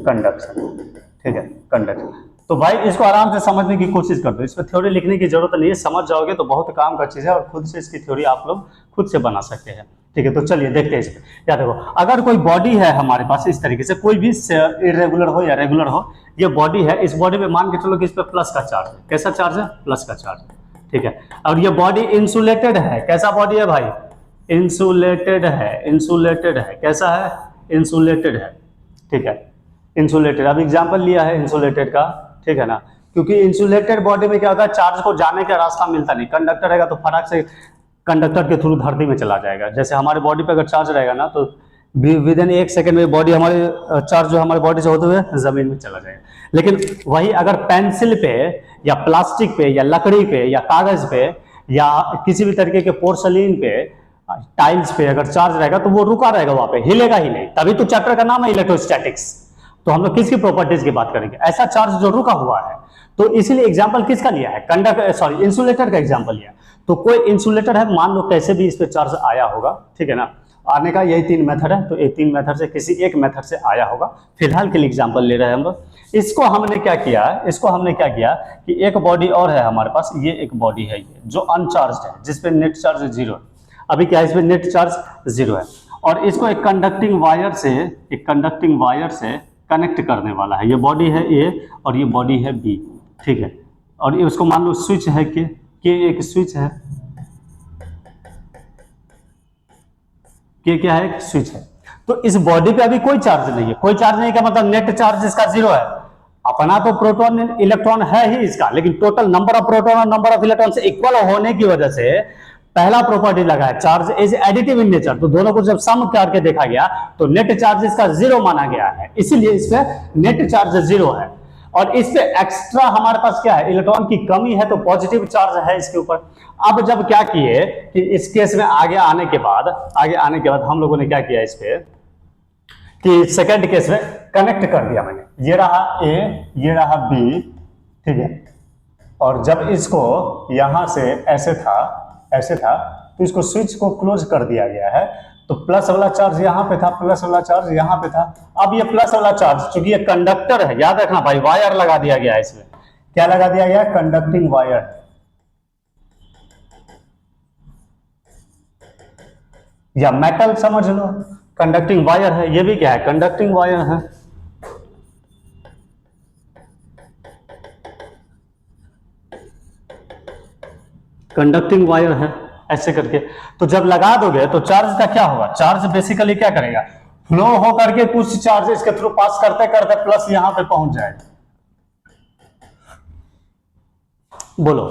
conduction, ठीक है, कंडक्शन। तो भाई इसको आराम से समझने की कोशिश कर दो, इसमें थ्योरी लिखने की जरूरत नहीं है, समझ जाओगे तो बहुत काम का चीज है, और खुद से इसकी थ्योरी आप लोग खुद से बना सकते हैं, ठीक है। तो चलिए देखते हैं इसमें। या देखो, अगर कोई बॉडी है हमारे पास इस तरीके से, कोई भी इरेगुलर हो या रेगुलर हो, ये बॉडी है, इस बॉडी में मान के चलो कि इस पर प्लस का चार्ज है। कैसा चार्ज है, प्लस का चार्ज, ठीक है। और ये बॉडी इंसुलेटेड है, कैसा बॉडी है भाई, इंसुलेटेड है, इंसुलेटेड है, कैसा है, इंसुलेटेड है, ठीक है, इंसुलेटेड। अब एग्जाम्पल लिया है इंसुलेटेड का, ठीक है ना, क्योंकि इंसुलेटेड बॉडी में क्या होता है, चार्ज को जाने का रास्ता मिलता नहीं, कंडक्टर रहेगा तो फटाक से कंडक्टर के थ्रू धरती में चला जाएगा। जैसे हमारे बॉडी पे अगर चार्ज रहेगा ना, तो विद इन 1 सेकंड में बॉडी हमारे चार्ज जो हमारे बॉडी से होते हुए जमीन में चला जाएगा। लेकिन वही अगर पेंसिल पे या प्लास्टिक पे या लकड़ी पे या कागज पे या किसी भी तरीके के पोर्सलिन पे, टाइल्स पे अगर चार्ज रहेगा तो वो रुका रहेगा, वहां पे हिलेगा ही नहीं। तभी तो चैप्टर का नाम है इलेक्ट्रोस्टैटिक्स। तो हम लोग किसकी प्रॉपर्टीज की बात करेंगे, ऐसा चार्ज जो रुका हुआ है। तो इसीलिए एग्जांपल किसका लिया है, इंसुलेटर का एग्जांपल लिया। तो कोई इंसुलेटर है, मान लो कैसे भी इस पे चार्ज आया होगा, ठीक है ना, आने का यही 3 मेथड है, तो ये 3 मेथड से किसी एक मेथड से आया होगा। फिलहाल के लिए एग्जांपल ले रहे हैं हम लोग। इसको हमने क्या किया, इसको हमने क्या किया कि एक बॉडी और है हमारे पास, ये एक बॉडी है ये जो अनचार्ज है, जिसपे नेट चार्ज 0 है। अभी क्या है, इसमें नेट चार्ज 0 है, और इसको एक कंडक्टिंग वायर से कनेक्ट करने वाला है। ये बॉडी है ए और ये बॉडी है बी, ठीक है। और ये उसको मान लो स्विच है के एक स्विच है, के क्या है, एक स्विच है। तो इस बॉडी पे अभी कोई चार्ज नहीं है, कोई चार्ज नहीं का मतलब नेट चार्ज इसका 0 है। अपना तो प्रोटॉन इलेक्ट्रॉन है ही इसका, लेकिन टोटल नंबर ऑफ प्रोटॉन और नंबर ऑफ इलेक्ट्रॉन से इक्वल होने की वजह से पहला प्रॉपर्टी लगा है, charge is additive in nature. तो दोनों को जब सम करके देखा गया तो नेट चार्ज इसका 0 माना गया है, इसीलिए इस पे नेट चार्ज 0 है। और इससे एक्स्ट्रा हमारे पास क्या है, इलेक्ट्रॉन की कमी है, तो पॉजिटिव चार्ज है इसके ऊपर। अब जब क्या किए कि इस केस में आगे आने के बाद हम लोगों ने क्या किया इस पे कि सेकंड केस में कनेक्ट कर दिया मैंने, ये रहा ए, ये रहा बी, ठीक है। और जब इसको यहां से ऐसे था तो इसको स्विच को क्लोज कर दिया गया है। तो प्लस वाला चार्ज यहां पे था, प्लस वाला चार्ज यहां पे था। अब ये प्लस वाला चार्ज, चूंकि ये कंडक्टर है, याद रखना भाई, वायर लगा दिया गया है इसमें। क्या लगा दिया गया, कंडक्टिंग वायर, या मेटल समझ लो, कंडक्टिंग वायर है। ये भी क्या है, कंडक्टिंग वायर है। कंडक्टिंग वायर है ऐसे करके। तो जब लगा दोगे तो चार्ज का क्या होगा, चार्ज बेसिकली क्या करेगा, फ्लो हो करके कुछ चार्ज इसके थ्रू पास करते करते प्लस यहां पे पहुंच जाएगा। बोलो,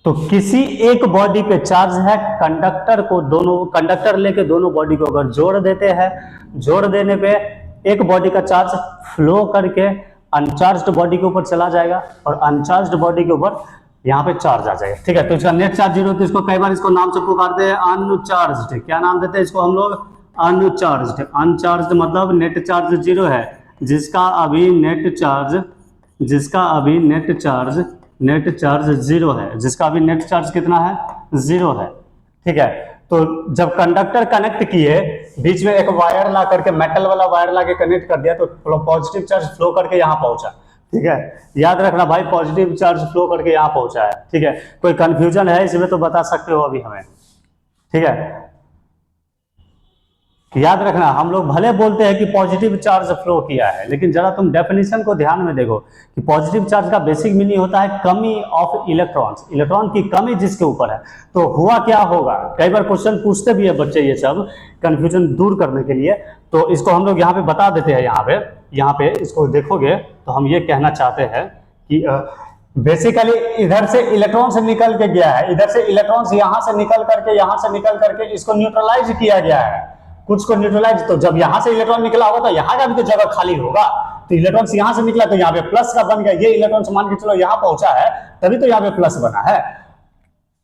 तो किसी एक बॉडी पे चार्ज है, कंडक्टर को दोनों कंडक्टर लेके दोनों बॉडी को अगर जोड़ देते हैं, जोड़ देने पे एक बॉडी का चार्ज फ्लो करके अनचार्ज्ड बॉडी के ऊपर चला जाएगा और अनचार्ज्ड बॉडी के ऊपर यहाँ पे चार्ज आ जाएगा। ठीक है, तो इसका नेट चार्ज जीरो, तो इसको कई बार इसको नाम से पुकारते हैं अनचार्ज्ड। क्या नाम देते हैं इसको हम लोग? अनचार्ज्ड। अनचार्ज्ड मतलब नेट चार्ज जीरो है, जिसका अभी नेट चार्ज जीरो है, जिसका अभी नेट चार्ज कितना है? जीरो है। ठीक है, तो जब कंडक्टर कनेक्ट किए, बीच में एक वायर ला करके, मेटल वाला वायर ला के कनेक्ट कर दिया, तो पॉजिटिव चार्ज फ्लो करके यहाँ पहुंचा। ठीक है, याद रखना भाई, पॉजिटिव चार्ज फ्लो करके यहाँ पहुंचा है। ठीक है, कोई कंफ्यूजन है इसमें तो बता सकते हो अभी हमें। ठीक है, याद रखना, हम लोग भले बोलते हैं कि पॉजिटिव चार्ज फ्लो किया है, लेकिन जरा तुम डेफिनेशन को ध्यान में देखो कि पॉजिटिव चार्ज का बेसिक मीनिंग होता है कमी ऑफ इलेक्ट्रॉन्स, इलेक्ट्रॉन की कमी जिसके ऊपर है। तो हुआ क्या होगा, कई बार क्वेश्चन पूछते भी है बच्चे, ये सब कंफ्यूजन दूर करने के लिए। तो इसको हम लोग यहाँ पे बता देते हैं। यहाँ पे इसको देखोगे तो हम ये कहना चाहते हैं कि बेसिकली इधर से इलेक्ट्रॉन से निकल के गया है, इधर से इलेक्ट्रॉन्स यहाँ से निकल करके इसको न्यूट्रलाइज किया गया है, कुछ को न्यूट्रलाइज। तो जब यहां से इलेक्ट्रॉन निकला होगा तो यहां का भी तो जगह खाली होगा, तो इलेक्ट्रॉन्स यहां से निकला तो यहाँ पे प्लस का बन गया। ये इलेक्ट्रॉन्स मान के चलो यहां पहुंचा है, तभी तो यहाँ पे प्लस बना है।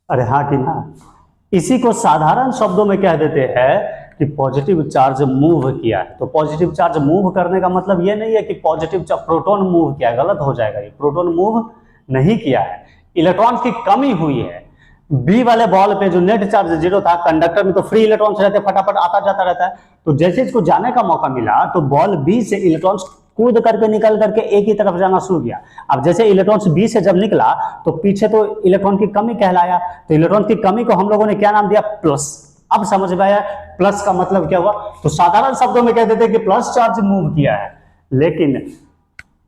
अरे हाँ कि ना? इसी को साधारण शब्दों में कह देते हैं कि पॉजिटिव चार्ज मूव किया है। तो पॉजिटिव चार्ज मूव करने का मतलब ये नहीं है कि पॉजिटिव प्रोटॉन मूव किया है, गलत हो जाएगा। ये प्रोटॉन मूव नहीं किया है, इलेक्ट्रॉन की कमी हुई है। बी वाले बॉल पे जो नेट चार्ज जीरो था, कंडक्टर में तो फ्री इलेक्ट्रॉन्स रहते, फटाफट आता जाता रहता है। तो जैसे इसको जाने का मौका मिला तो बॉल बी से इलेक्ट्रॉन्स कूद करके निकल करके एक ही तरफ जाना शुरू किया। अब जैसे इलेक्ट्रॉन्स बी से जब निकला तो पीछे तो इलेक्ट्रॉन की कमी कहलाया, तो इलेक्ट्रॉन की कमी को हम लोगों ने क्या नाम दिया? प्लस। अब समझ में आया प्लस का मतलब क्या हुआ? तो साधारण शब्दों में कह देते हैं कि प्लस चार्ज मूव किया है, लेकिन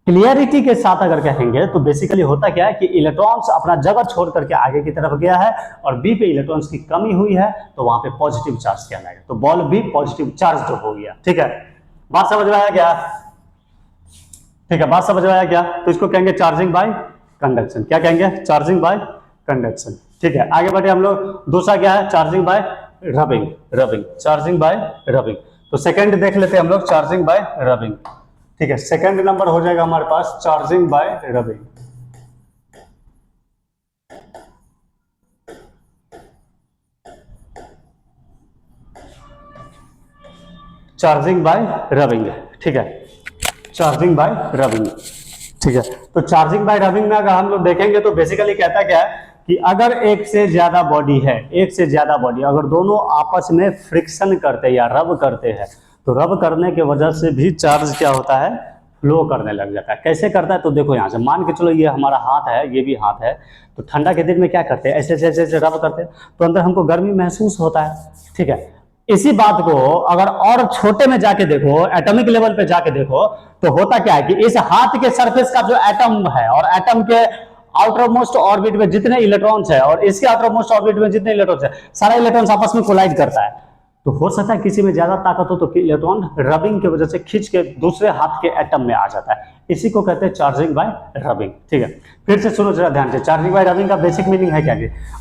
क्लियरिटी के साथ अगर कहेंगे तो बेसिकली होता क्या है कि इलेक्ट्रॉन्स अपना जगह छोड़ करके आगे की तरफ गया है और बी पे इलेक्ट्रॉन्स की कमी हुई है, तो वहां पे पॉजिटिव चार्ज कहलाएगा। तो बॉल बी पॉजिटिव चार्ज हो गया। ठीक है, बात समझ में आया क्या? ठीक है, बात समझ में आया क्या? तो इसको कहेंगे चार्जिंग बाय कंडक्शन। क्या कहेंगे? Charging by conduction. ठीक है, आगे बढ़े हम लोग। दूसरा क्या है? Charging by rubbing. Charging by rubbing. तो सेकेंड देख लेते हैं हम लोग, चार्जिंग बाय रबिंग। ठीक है, सेकंड नंबर हो जाएगा हमारे पास charging by rubbing. Charging by rubbing. ठीक है, चार्जिंग बाय रबिंग। ठीक है, तो चार्जिंग बाय रबिंग में अगर हम लोग देखेंगे तो बेसिकली कहता क्या है कि अगर एक से ज्यादा बॉडी है, एक से ज्यादा बॉडी अगर दोनों आपस में फ्रिक्शन करते हैं या रब करते हैं, तो रब करने की वजह से भी चार्ज क्या होता है? फ्लो करने लग जाता है। कैसे करता है? तो देखो यहाँ से मान के चलो ये हमारा हाथ है, ये भी हाथ है, तो ठंडा के दिन में क्या करते हैं? ऐसे ऐसे ऐसे रब करते हैं, तो अंदर हमको गर्मी महसूस होता है। ठीक है, इसी बात को अगर और छोटे में जाके देखो, एटॉमिक लेवल पे जाके देखो, तो होता क्या है कि इस हाथ के सरफेस का जो एटम है और एटम के आउटर मोस्ट ऑर्बिट में जितने इलेक्ट्रॉन्स है और इसके आउटर मोस्ट ऑर्बिट में जितने इलेक्ट्रॉन्स है, सारा इलेक्ट्रॉन्स आपस में कोलाइड करता है। तो हो सकता है किसी में ज्यादा ताकत हो तो इलेक्ट्रॉन रबिंग की वजह से खींच के दूसरे हाथ के एटम में आ जाता है। इसी को कहते हैं चार्जिंग बाय रबिंग। ठीक है, फिर से सुनो जरा ध्यान से, चार्जिंग बाय रबिंग का बेसिक मीनिंग है क्या?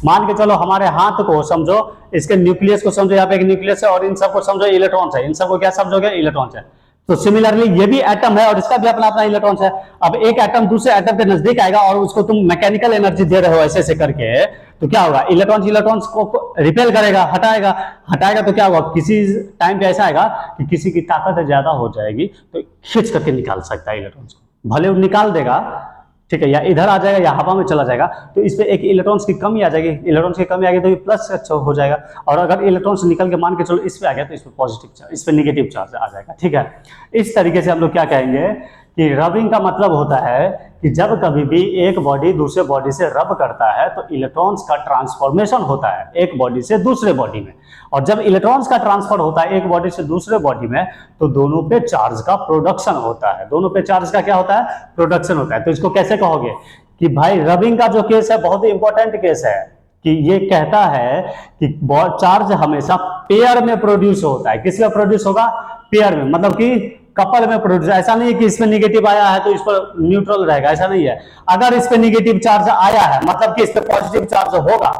मान के चलो हमारे हाथ को समझो, इसके न्यूक्लियस को समझो, यहाँ पे एक न्यूक्लियस है और इन सबको समझो इलेक्ट्रॉन्स है। इन सबको क्या समझोगे? इलेक्ट्रॉन्स है। तो सिमिलरली ये भी एटम है और इसका भी अपना अपना इलेक्ट्रॉन्स है। अब एक एटम दूसरे एटम के नजदीक आएगा और उसको तुम मैकेनिकल एनर्जी दे रहे हो ऐसे ऐसे करके, तो क्या होगा? इलेक्ट्रॉन्स को रिपेल करेगा, हटाएगा तो क्या होगा? किसी टाइम पे ऐसा आएगा कि किसी की ताकत ज्यादा हो जाएगी तो खींच करके निकाल सकता है इलेक्ट्रॉन्स को, भले वो निकाल देगा। ठीक है, या इधर आ जाएगा या हवा में चला जाएगा, तो इस पे एक इलेक्ट्रॉन्स की कमी आ जाएगी। इलेक्ट्रॉन्स की कमी आ गई तो ये प्लस अच्छा हो जाएगा, और अगर इलेक्ट्रॉन्स निकल के मान के चलो इस पे आ गया तो इस पे पॉजिटिव चार्ज, इस पे नेगेटिव चार्ज आ जाएगा। ठीक है, इस तरीके से हम लोग क्या कहेंगे कि रबिंग का मतलब होता है कि जब कभी भी एक बॉडी दूसरे बॉडी से रब करता है तो इलेक्ट्रॉन्स का ट्रांसफॉर्मेशन होता है एक बॉडी से दूसरे बॉडी में, और जब इलेक्ट्रॉन्स का ट्रांसफर होता है एक बॉडी से दूसरे बॉडी में तो दोनों पे चार्ज का प्रोडक्शन होता है। दोनों पे चार्ज का क्या होता है? प्रोडक्शन होता है। तो इसको कैसे कहोगे कि भाई रबिंग का जो केस है बहुत ही इंपॉर्टेंट केस है, कि ये कहता है कि चार्ज हमेशा पेयर में प्रोड्यूस होता है। किस में प्रोड्यूस होगा? पेयर में, मतलब कि कपल में प्रोड्यूस, ऐसा नहीं है कि इसमें निगेटिव आया है तो इस पर न्यूट्रल रहेगा, ऐसा नहीं है। अगर इस पे निगेटिव चार्ज आया है मतलब कि इस पे पॉजिटिव चार्ज होगा,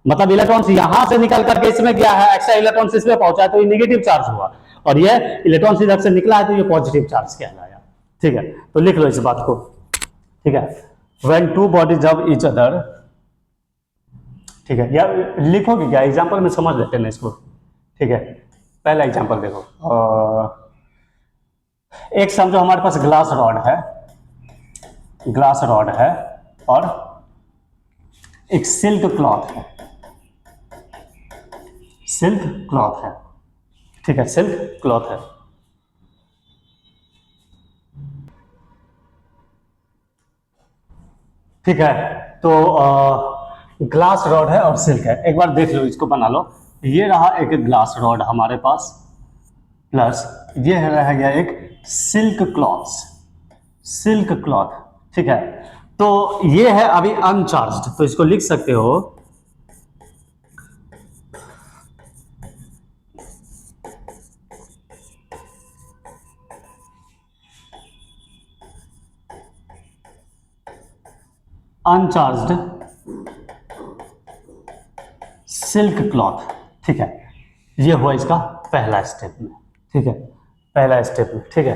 मतलब इलेक्ट्रॉन यहां से निकल करके इसमें गया है, एक्स्ट्रा इलेक्ट्रॉन इसमें पहुंचा है तो ये निगेटिव चार्ज हुआ, और ये इलेक्ट्रॉन इधर से निकला है तो ये पॉजिटिव चार्ज कहलाया। ठीक है, तो लिख लो इस बात को। ठीक है, when two bodies of each other, ठीक है, या लिखोगे क्या, एग्जाम्पल में समझ लेते हैं इसको। ठीक है, पहला एग्जाम्पल देखो, एक समझो हमारे पास ग्लास रॉड है, ग्लास रॉड है और एक सिल्क क्लॉथ है, सिल्क क्लॉथ है। ठीक है, सिल्क क्लॉथ है। ठीक है, तो ग्लास रॉड है और सिल्क है। एक बार देख लो, इसको बना लो। ये रहा एक ग्लास रॉड हमारे पास, प्लस ये रह गया एक सिल्क क्लॉथ, सिल्क क्लॉथ। ठीक है, तो ये है अभी अनचार्ज्ड, तो इसको लिख सकते हो अनचार्ज्ड सिल्क क्लॉथ। ठीक है, ये हुआ इसका पहला स्टेप में। ठीक है, पहला स्टेप में। ठीक है,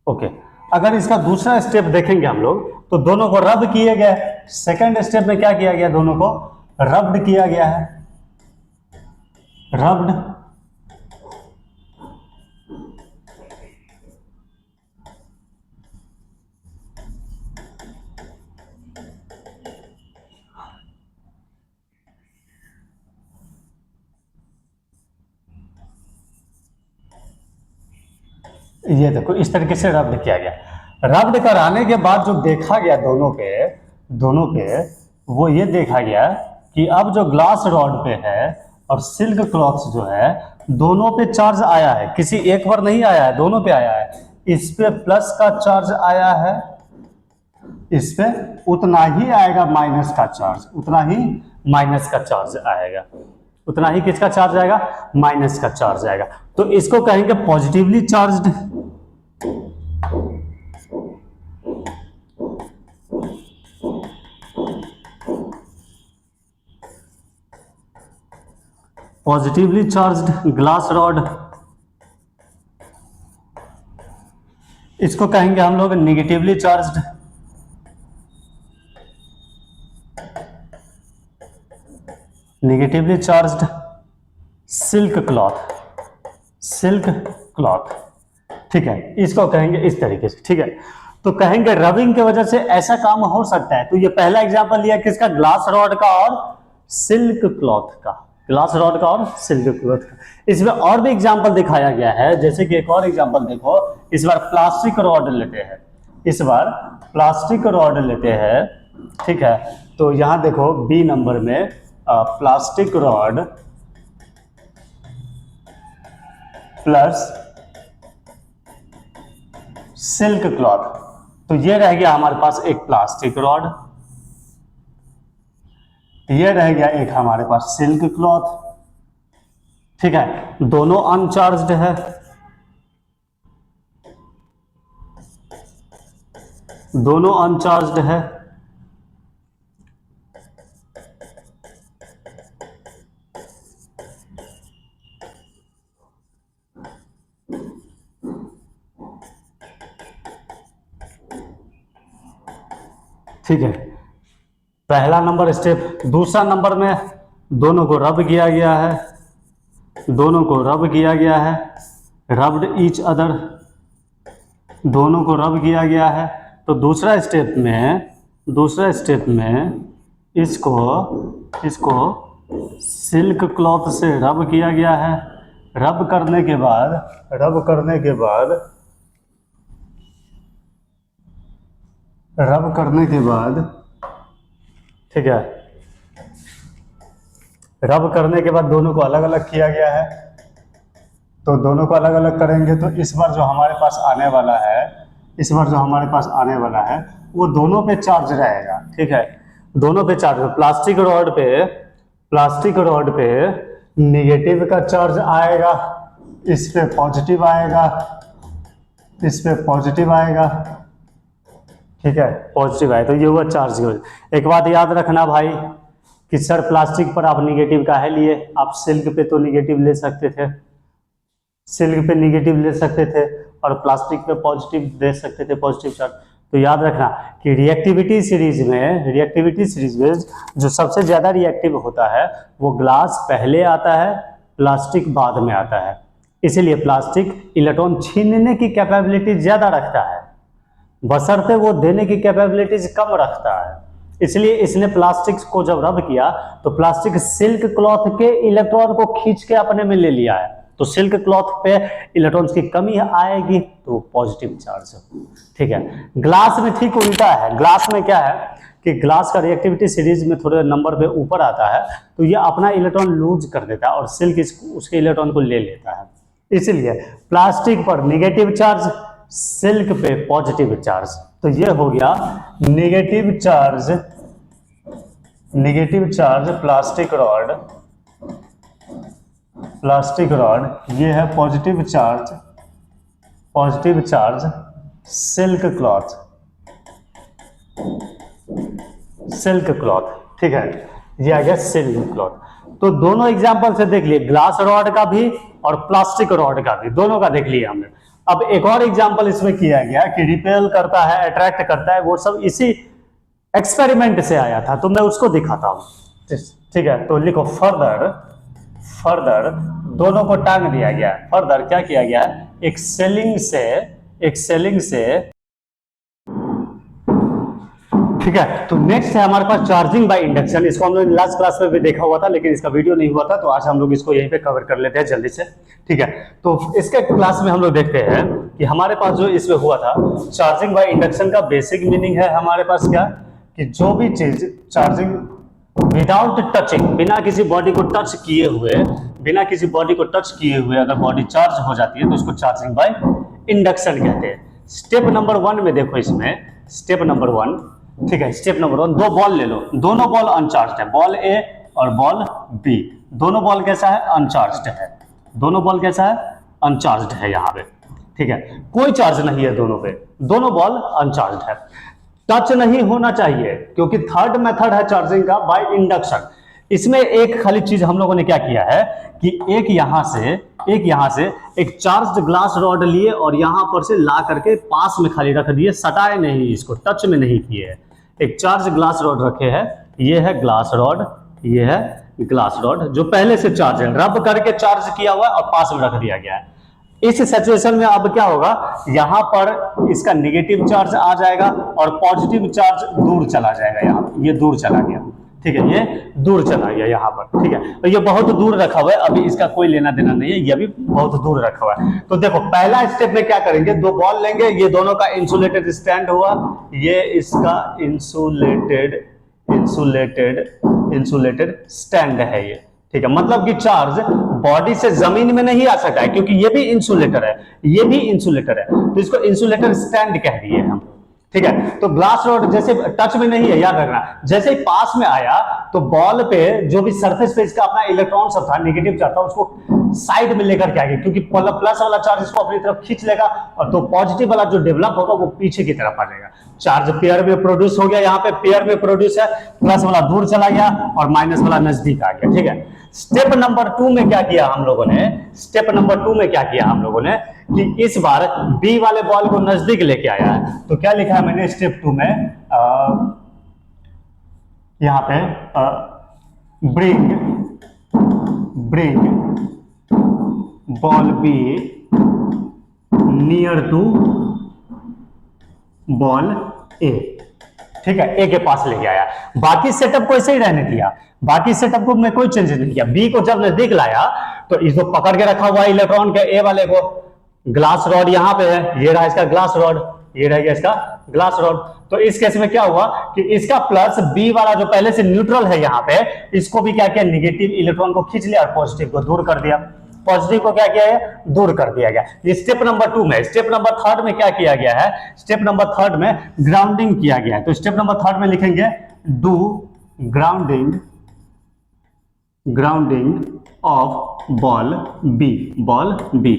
ओके। अगर इसका दूसरा स्टेप देखेंगे हम लोग तो दोनों को रब किए गए। सेकंड स्टेप में क्या किया गया, दोनों को रब्ड किया गया है, रब्ड। ये देखो इस तरीके से रब्ड किया गया। रब्ड कराने के बाद जो देखा गया दोनों पे वो ये देखा गया कि अब जो ग्लास रॉड पे है और सिल्क क्लॉथ जो है, दोनों पे चार्ज आया है, किसी एक पर नहीं आया है, दोनों पे आया है। इस पे प्लस का चार्ज आया है, इस पे उतना ही आएगा माइनस का चार्ज, उतना ही माइनस का चार्ज आएगा, उतना ही किसका चार्ज आएगा, माइनस का चार्ज आएगा। तो इसको कहेंगे positively charged, positively charged glass rod. इसको कहेंगे हम लोग negatively charged, negatively charged silk cloth, silk cloth. ठीक है, इसको कहेंगे इस तरीके से। ठीक है, तो कहेंगे रबिंग की वजह से ऐसा काम हो सकता है। तो ये पहला एग्जांपल लिया किसका, ग्लास रॉड का और सिल्क क्लॉथ का, ग्लास रॉड का और सिल्क क्लॉथ का। इसमें और भी एग्जांपल दिखाया गया है, जैसे कि एक और एग्जांपल देखो, इस बार प्लास्टिक रॉड लेते हैं, इस बार प्लास्टिक रॉड लेते हैं। ठीक है, तो यहां देखो बी नंबर में plastic rod plus silk cloth. तो ये रह गया हमारे पास एक प्लास्टिक रॉड, ये रह गया एक हमारे पास सिल्क क्लॉथ। ठीक है, दोनों अनचार्ज्ड है, दोनों अनचार्ज्ड है। ठीक है, पहला नंबर स्टेप। दूसरा नंबर में दोनों को रब किया गया है, दोनों को रब किया गया है, रब्ड ईच अदर, दोनों को रब किया गया है। तो दूसरा स्टेप में इसको सिल्क क्लॉथ से रब किया गया है। रब करने के बाद ठीक है, रब करने के बाद दोनों को अलग अलग किया गया है। तो दोनों को अलग अलग करेंगे तो इस बार जो हमारे पास आने वाला है वो दोनों पे चार्ज रहेगा। ठीक है, दोनों पे चार्ज। प्लास्टिक रॉड पे निगेटिव का चार्ज आएगा, इस पे पॉजिटिव आएगा, इस पे पॉजिटिव आएगा, ठीक है, पॉजिटिव आए तो ये हुआ चार्ज की वजह। एक बात याद रखना भाई कि सर प्लास्टिक पर आप निगेटिव काहे लिए, आप सिल्क पे तो निगेटिव ले सकते थे, सिल्क पे निगेटिव ले सकते थे और प्लास्टिक पे पॉजिटिव दे सकते थे, पॉजिटिव चार्ज। तो याद रखना कि रिएक्टिविटी सीरीज में जो सबसे ज़्यादा रिएक्टिव होता है वो ग्लास पहले आता है, प्लास्टिक बाद में आता है। इसीलिए प्लास्टिक इलेक्ट्रॉन छीनने की कैपेबिलिटी ज़्यादा रखता है, बशर्ते वो देने की कैपेबिलिटीज कम रखता है। इसलिए इसने प्लास्टिक को जब रब किया तो प्लास्टिक सिल्क क्लॉथ के इलेक्ट्रॉन को खींच के अपने में ले लिया है, तो सिल्क क्लॉथ पे इलेक्ट्रॉन्स की कमी आएगी तो पॉजिटिव चार्ज, ठीक है। ग्लास में ठीक उल्टा है, ग्लास में क्या है कि ग्लास का रिएक्टिविटी सीरीज में थोड़े नंबर पे ऊपर आता है तो ये अपना इलेक्ट्रॉन लूज कर देता है और सिल्क उसके इलेक्ट्रॉन को ले लेता है। इसलिए प्लास्टिक पर निगेटिव चार्ज, सिल्क पे पॉजिटिव चार्ज, तो ये हो गया निगेटिव चार्ज प्लास्टिक रॉड, ये है पॉजिटिव चार्ज सिल्क क्लॉथ, ठीक है, ये आ गया सिल्क क्लॉथ। तो दोनों एग्जांपल से देख लिए, ग्लास रॉड का भी और प्लास्टिक रॉड का भी, दोनों का देख लिया हमने। अब एक और एग्जांपल इसमें किया गया कि रिपेल करता है, अट्रैक्ट करता है, वो सब इसी एक्सपेरिमेंट से आया था, तो मैं उसको दिखाता हूं, ठीक है। तो लिखो फर्दर दोनों को टांग दिया गया। फर्दर क्या किया गया है, एक सेलिंग से, ठीक है। तो नेक्स्ट है हमारे पास चार्जिंग बाय इंडक्शन। इसको हम लोग लास्ट क्लास में भी देखा हुआ था लेकिन इसका वीडियो नहीं हुआ था, तो आज हम लोग इसको यहीं पे कवर कर लेते हैं जल्दी से, ठीक है। तो इसके क्लास में हम लोग देखते हैं कि हमारे पास जो इसमें हुआ था चार्जिंग बाय इंडक्शन का बेसिक मीनिंग है हमारे पास क्या, कि जो भी चीज चार्जिंग विदाउट टचिंग, बिना किसी बॉडी को टच किए हुए अगर बॉडी चार्ज हो जाती है तो उसको चार्जिंग बाय इंडक्शन कहते हैं। स्टेप नंबर 1 में देखो, इसमें स्टेप नंबर 1, ठीक है, स्टेप नंबर 1, दो बॉल ले लो, दोनों बॉल अनचार्ज्ड है, बॉल ए और बॉल बी, दोनों बॉल कैसा है, अनचार्ज्ड है, दोनों बॉल कैसा है, अनचार्ज्ड है यहाँ पे, ठीक है, कोई चार्ज नहीं है दोनों पे, दोनों बॉल अनचार्ज्ड है। टच नहीं होना चाहिए क्योंकि थर्ड मेथड है चार्जिंग का बाय इंडक्शन। इसमें एक खाली चीज हम लोगों ने क्या किया है कि एक यहां से एक चार्ज्ड ग्लास रॉड लिए और यहां पर से ला करके पास में खाली रख दिए, सटाए नहीं, इसको टच में नहीं किए। एक चार्ज ग्लास रॉड रखे हैं, ये है ग्लास रॉड जो पहले से चार्ज है, रब करके चार्ज किया हुआ है और पास में रख दिया गया है। इस सिचुएशन में अब क्या होगा, यहां पर इसका नेगेटिव चार्ज आ जाएगा और पॉजिटिव चार्ज दूर चला जाएगा, यहाँ ये दूर चला गया, ठीक है, ये दूर चला गया यहाँ पर, ठीक है। तो ये बहुत दूर रखा हुआ है, अभी इसका कोई लेना देना नहीं है, ये भी बहुत दूर रखा हुआ है। तो देखो पहला स्टेप में क्या करेंगे, दो बॉल लेंगे, ये दोनों का इंसुलेटेड स्टैंड हुआ, ये इसका इंसुलेटेड स्टैंड है ये, ठीक है। मतलब कि चार्ज बॉडी से जमीन में नहीं आ सका है क्योंकि ये भी इंसुलेटर है, तो इसको इंसुलेटर स्टैंड कह दिए हम, ठीक है। तो ग्लास रॉड जैसे टच में नहीं है, याद रखना, जैसे ही पास में आया तो बॉल पे जो भी सरफेस पे इसका अपना इलेक्ट्रॉन सब था, नेगेटिव चार्ज था, उसको साइड में लेकर के आएगी क्योंकि प्लस वाला चार्ज इसको अपनी तरफ खींच लेगा और तो पॉजिटिव वाला जो डेवलप होगा वो पीछे की तरफ आ जाएगा। चार्ज पेयर में प्रोड्यूस हो गया, यहाँ पे पेयर में प्रोड्यूस है, प्लस वाला दूर चला गया और माइनस वाला नजदीक आ गया, ठीक है। स्टेप नंबर 2 में क्या किया हम लोगों ने, कि इस बार बी वाले बॉल को नजदीक लेके आया है। तो क्या लिखा है मैंने स्टेप 2 में, यहां पे bring ball B near to ball A, ठीक है, ए के पास लेके आया। बाकी सेटअप को ऐसे ही रहने दिया, बाकी सेटअप को मैं कोई चेंज नहीं किया। बी को जब नजदीक लाया तो इसको पकड़ के रखा हुआ इलेक्ट्रॉन के ए वाले को, ग्लास रॉड यहां पे है, ये रहा इसका ग्लास रॉड, ये रह गया इसका ग्लास रॉड। तो इस केस में क्या हुआ कि इसका प्लस बी वाला जो पहले से न्यूट्रल है यहाँ पे, इसको भी क्या किया, नेगेटिव इलेक्ट्रॉन को खींच लिया और पॉजिटिव को दूर कर दिया, पॉजिटिव को क्या किया है, दूर कर दिया गया। ये स्टेप नंबर 2 में। स्टेप नंबर 3 में क्या किया गया है, स्टेप नंबर 3 में ग्राउंडिंग किया गया है। तो स्टेप नंबर 3 में लिखेंगे do grounding of ball B,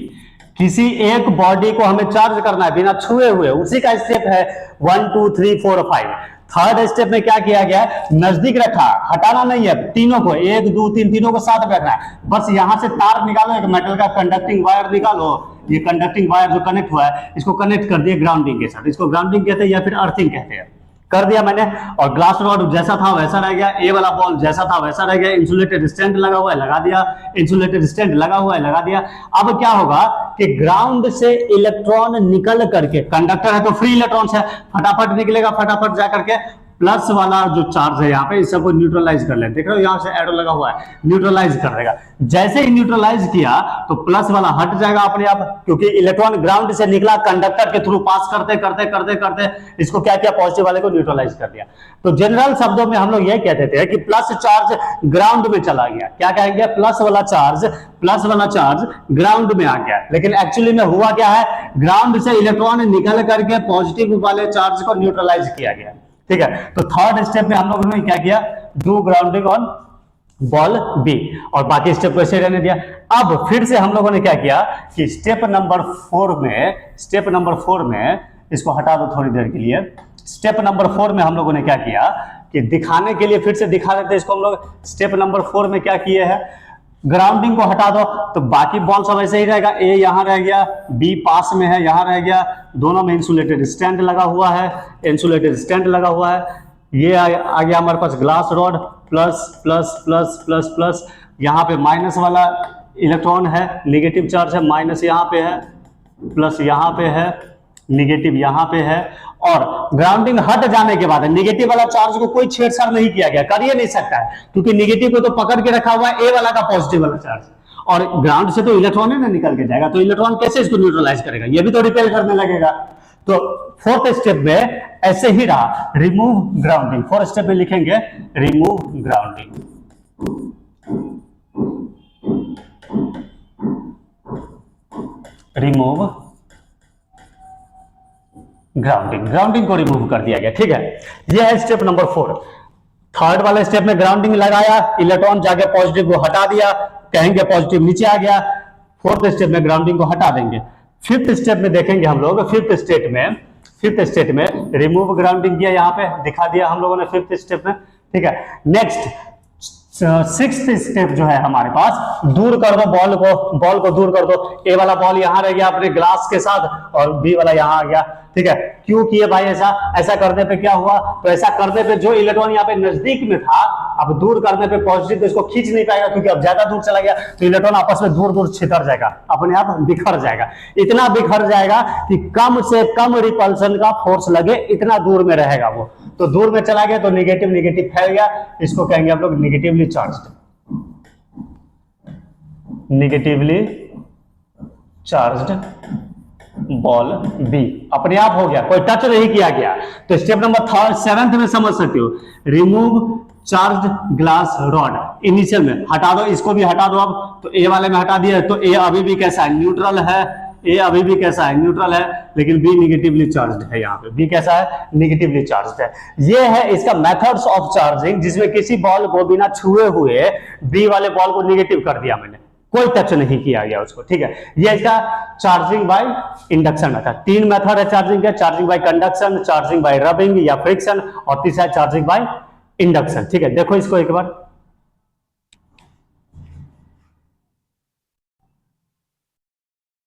किसी एक बॉडी को हमें चार्ज करना है बिना छुए हुए, उसी का स्टेप है 1 2 3 4 5। थर्ड स्टेप में क्या किया गया है, नजदीक रखा, हटाना नहीं है, तीनों को 1 2 3 तीनों को साथ में रखना है। बस यहां से तार निकालो, एक मेटल का कंडक्टिंग वायर निकालो, ये कंडक्टिंग वायर जो कनेक्ट हुआ है इसको कनेक्ट कर दिया ग्राउंडिंग के साथ। इसको ग्राउंडिंग कहते हैं या फिर अर्थिंग कहते हैं। कर दिया मैंने, और ग्लास रॉड जैसा था वैसा रह गया, ए वाला बॉल जैसा था वैसा रह गया, इंसुलेटेड स्टैंड लगा हुआ है लगा दिया, इंसुलेटेड स्टैंड लगा हुआ है लगा दिया। अब क्या होगा कि ग्राउंड से इलेक्ट्रॉन निकल करके, कंडक्टर है तो फ्री इलेक्ट्रॉन्स है, फटाफट निकलेगा, फटाफट जा करके प्लस वाला जो चार्ज है यहाँ पे इस सबको न्यूट्रलाइज कर ले। देख रहे हो यहाँ से एरो लगा हुआ है, न्यूट्रलाइज कर देगा। जैसे ही न्यूट्रलाइज किया तो प्लस वाला हट जाएगा अपने आप, क्योंकि इलेक्ट्रॉन ग्राउंड से निकला, कंडक्टर के थ्रू पास करते करते करते करते इसको क्या किया, पॉजिटिव वाले को न्यूट्रलाइज कर दिया। तो जनरल शब्दों में हम लोग ये कहते थे कि प्लस चार्ज ग्राउंड में चला गया। क्या कहेंगे, प्लस वाला चार्ज ग्राउंड में आ गया। लेकिन एक्चुअली में हुआ क्या है, ग्राउंड से इलेक्ट्रॉन निकल करके पॉजिटिव वाले चार्ज को न्यूट्रलाइज किया गया। ठीक है, तो थर्ड स्टेप में हम लोगों ने क्या किया, do grounding on ball B, और बाकी स्टेप को ऐसे रहने दिया। अब फिर से हम लोगों ने क्या किया कि स्टेप नंबर 4 में इसको हटा दो थोड़ी देर के लिए। स्टेप नंबर 4 में हम लोगों ने क्या किया कि दिखाने के लिए फिर से दिखा देते हैं इसको हम लोग। स्टेप नंबर 4 में क्या किए हैं, ग्राउंडिंग को हटा दो तो बाकी बॉल सब ऐसे ही रहेगा। ए यहां रह गया, बी पास में है यहां रह गया, दोनों में इंसुलेटेड स्टैंड लगा हुआ है, ये आ गया हमारे पास glass rod, plus plus plus plus plus, यहाँ पे माइनस वाला इलेक्ट्रॉन है, नेगेटिव चार्ज है, माइनस यहाँ पे है, प्लस यहाँ पे है, नेगेटिव यहाँ पे है। और ग्राउंडिंग हट जाने के बाद नेगेटिव वाला चार्ज को कोई छेड़छाड़ नहीं किया गया, कर ही नहीं सकता है, क्योंकि नेगेटिव को तो पकड़ के रखा हुआ है ए वाला का पॉजिटिव वाला चार्ज, और ग्राउंड से तो इलेक्ट्रॉन ही ना निकल के जाएगा, तो इलेक्ट्रॉन कैसे इसको न्यूट्रलाइज करेगा, ये भी तो रिपेल करने लगेगा। तो फोर्थ स्टेप में ऐसे ही रहा, रिमूव ग्राउंडिंग। फोर्थ स्टेप में लिखेंगे रिमूव ग्राउंडिंग, रिमूव ग्राउंडिंग को रिमूव कर दिया गया। ठीक है, यह है स्टेप नंबर 4। थर्ड वाले स्टेप में ग्राउंडिंग लगाया, इलेक्ट्रॉन जाके पॉजिटिव को हटा दिया, कहेंगे पॉजिटिव नीचे आ गया। फोर्थ स्टेप में ग्राउंडिंग को हटा देंगे। फिफ्थ स्टेप में देखेंगे हम लोग, फिफ्थ स्टेट में रिमूव ग्राउंडिंग किया, यहाँ पे दिखा दिया हम लोगों ने फिफ्थ स्टेप में। ठीक है, नेक्स्ट सिक्स्थ स्टेप जो है हमारे पास, दूर कर दो बॉल को दूर कर दो। ए वाला बॉल यहां रह गया अपने ग्लास के साथ, और बी वाला यहां आ गया। ठीक है, क्यों किए भाई ऐसा करने पे क्या हुआ, तो ऐसा करने पे जो इलेक्ट्रॉन यहाँ पे नजदीक में था, अब दूर करने पे पॉजिटिव तो इसको खींच नहीं पाएगा, क्योंकि अब ज्यादा दूर चला गया तो इलेक्ट्रॉन आपस में दूर दूर छितर जाएगा, अपने आप बिखर जाएगा। इतना बिखर जाएगा कि कम से कम रिपल्सन का फोर्स लगे, इतना दूर में रहेगा वो। तो दूर में चला गया तो नेगेटिव फैल गया, इसको कहेंगे आप लोग नेगेटिवली चार्ज्ड बॉल बी, अपने आप हो गया, कोई टच नहीं किया गया। तो स्टेप नंबर 7 में समझ सकते हो, remove charged glass rod. Initial में हटा दो, इसको भी हटा दो। अब तो ए वाले में हटा दिया, तो ए अभी भी कैसा है, न्यूट्रल है, लेकिन बी निगेटिवली चार्ज्ड है। यहाँ पे बी कैसा है, निगेटिवली चार्ज्ड है। ये है इसका मेथड्स ऑफ चार्जिंग, जिसमें किसी बॉल को बिना छुए हुए बी वाले बॉल को निगेटिव कर दिया मैंने, कोई टच नहीं किया गया उसको। ठीक है, ये इसका charging by induction method. 3 method है चार्जिंग के, charging by conduction, charging by rubbing या फ्रिक्शन, और तीसरा चार्जिंग बाय इंडक्शन। ठीक है, देखो इसको एक बार,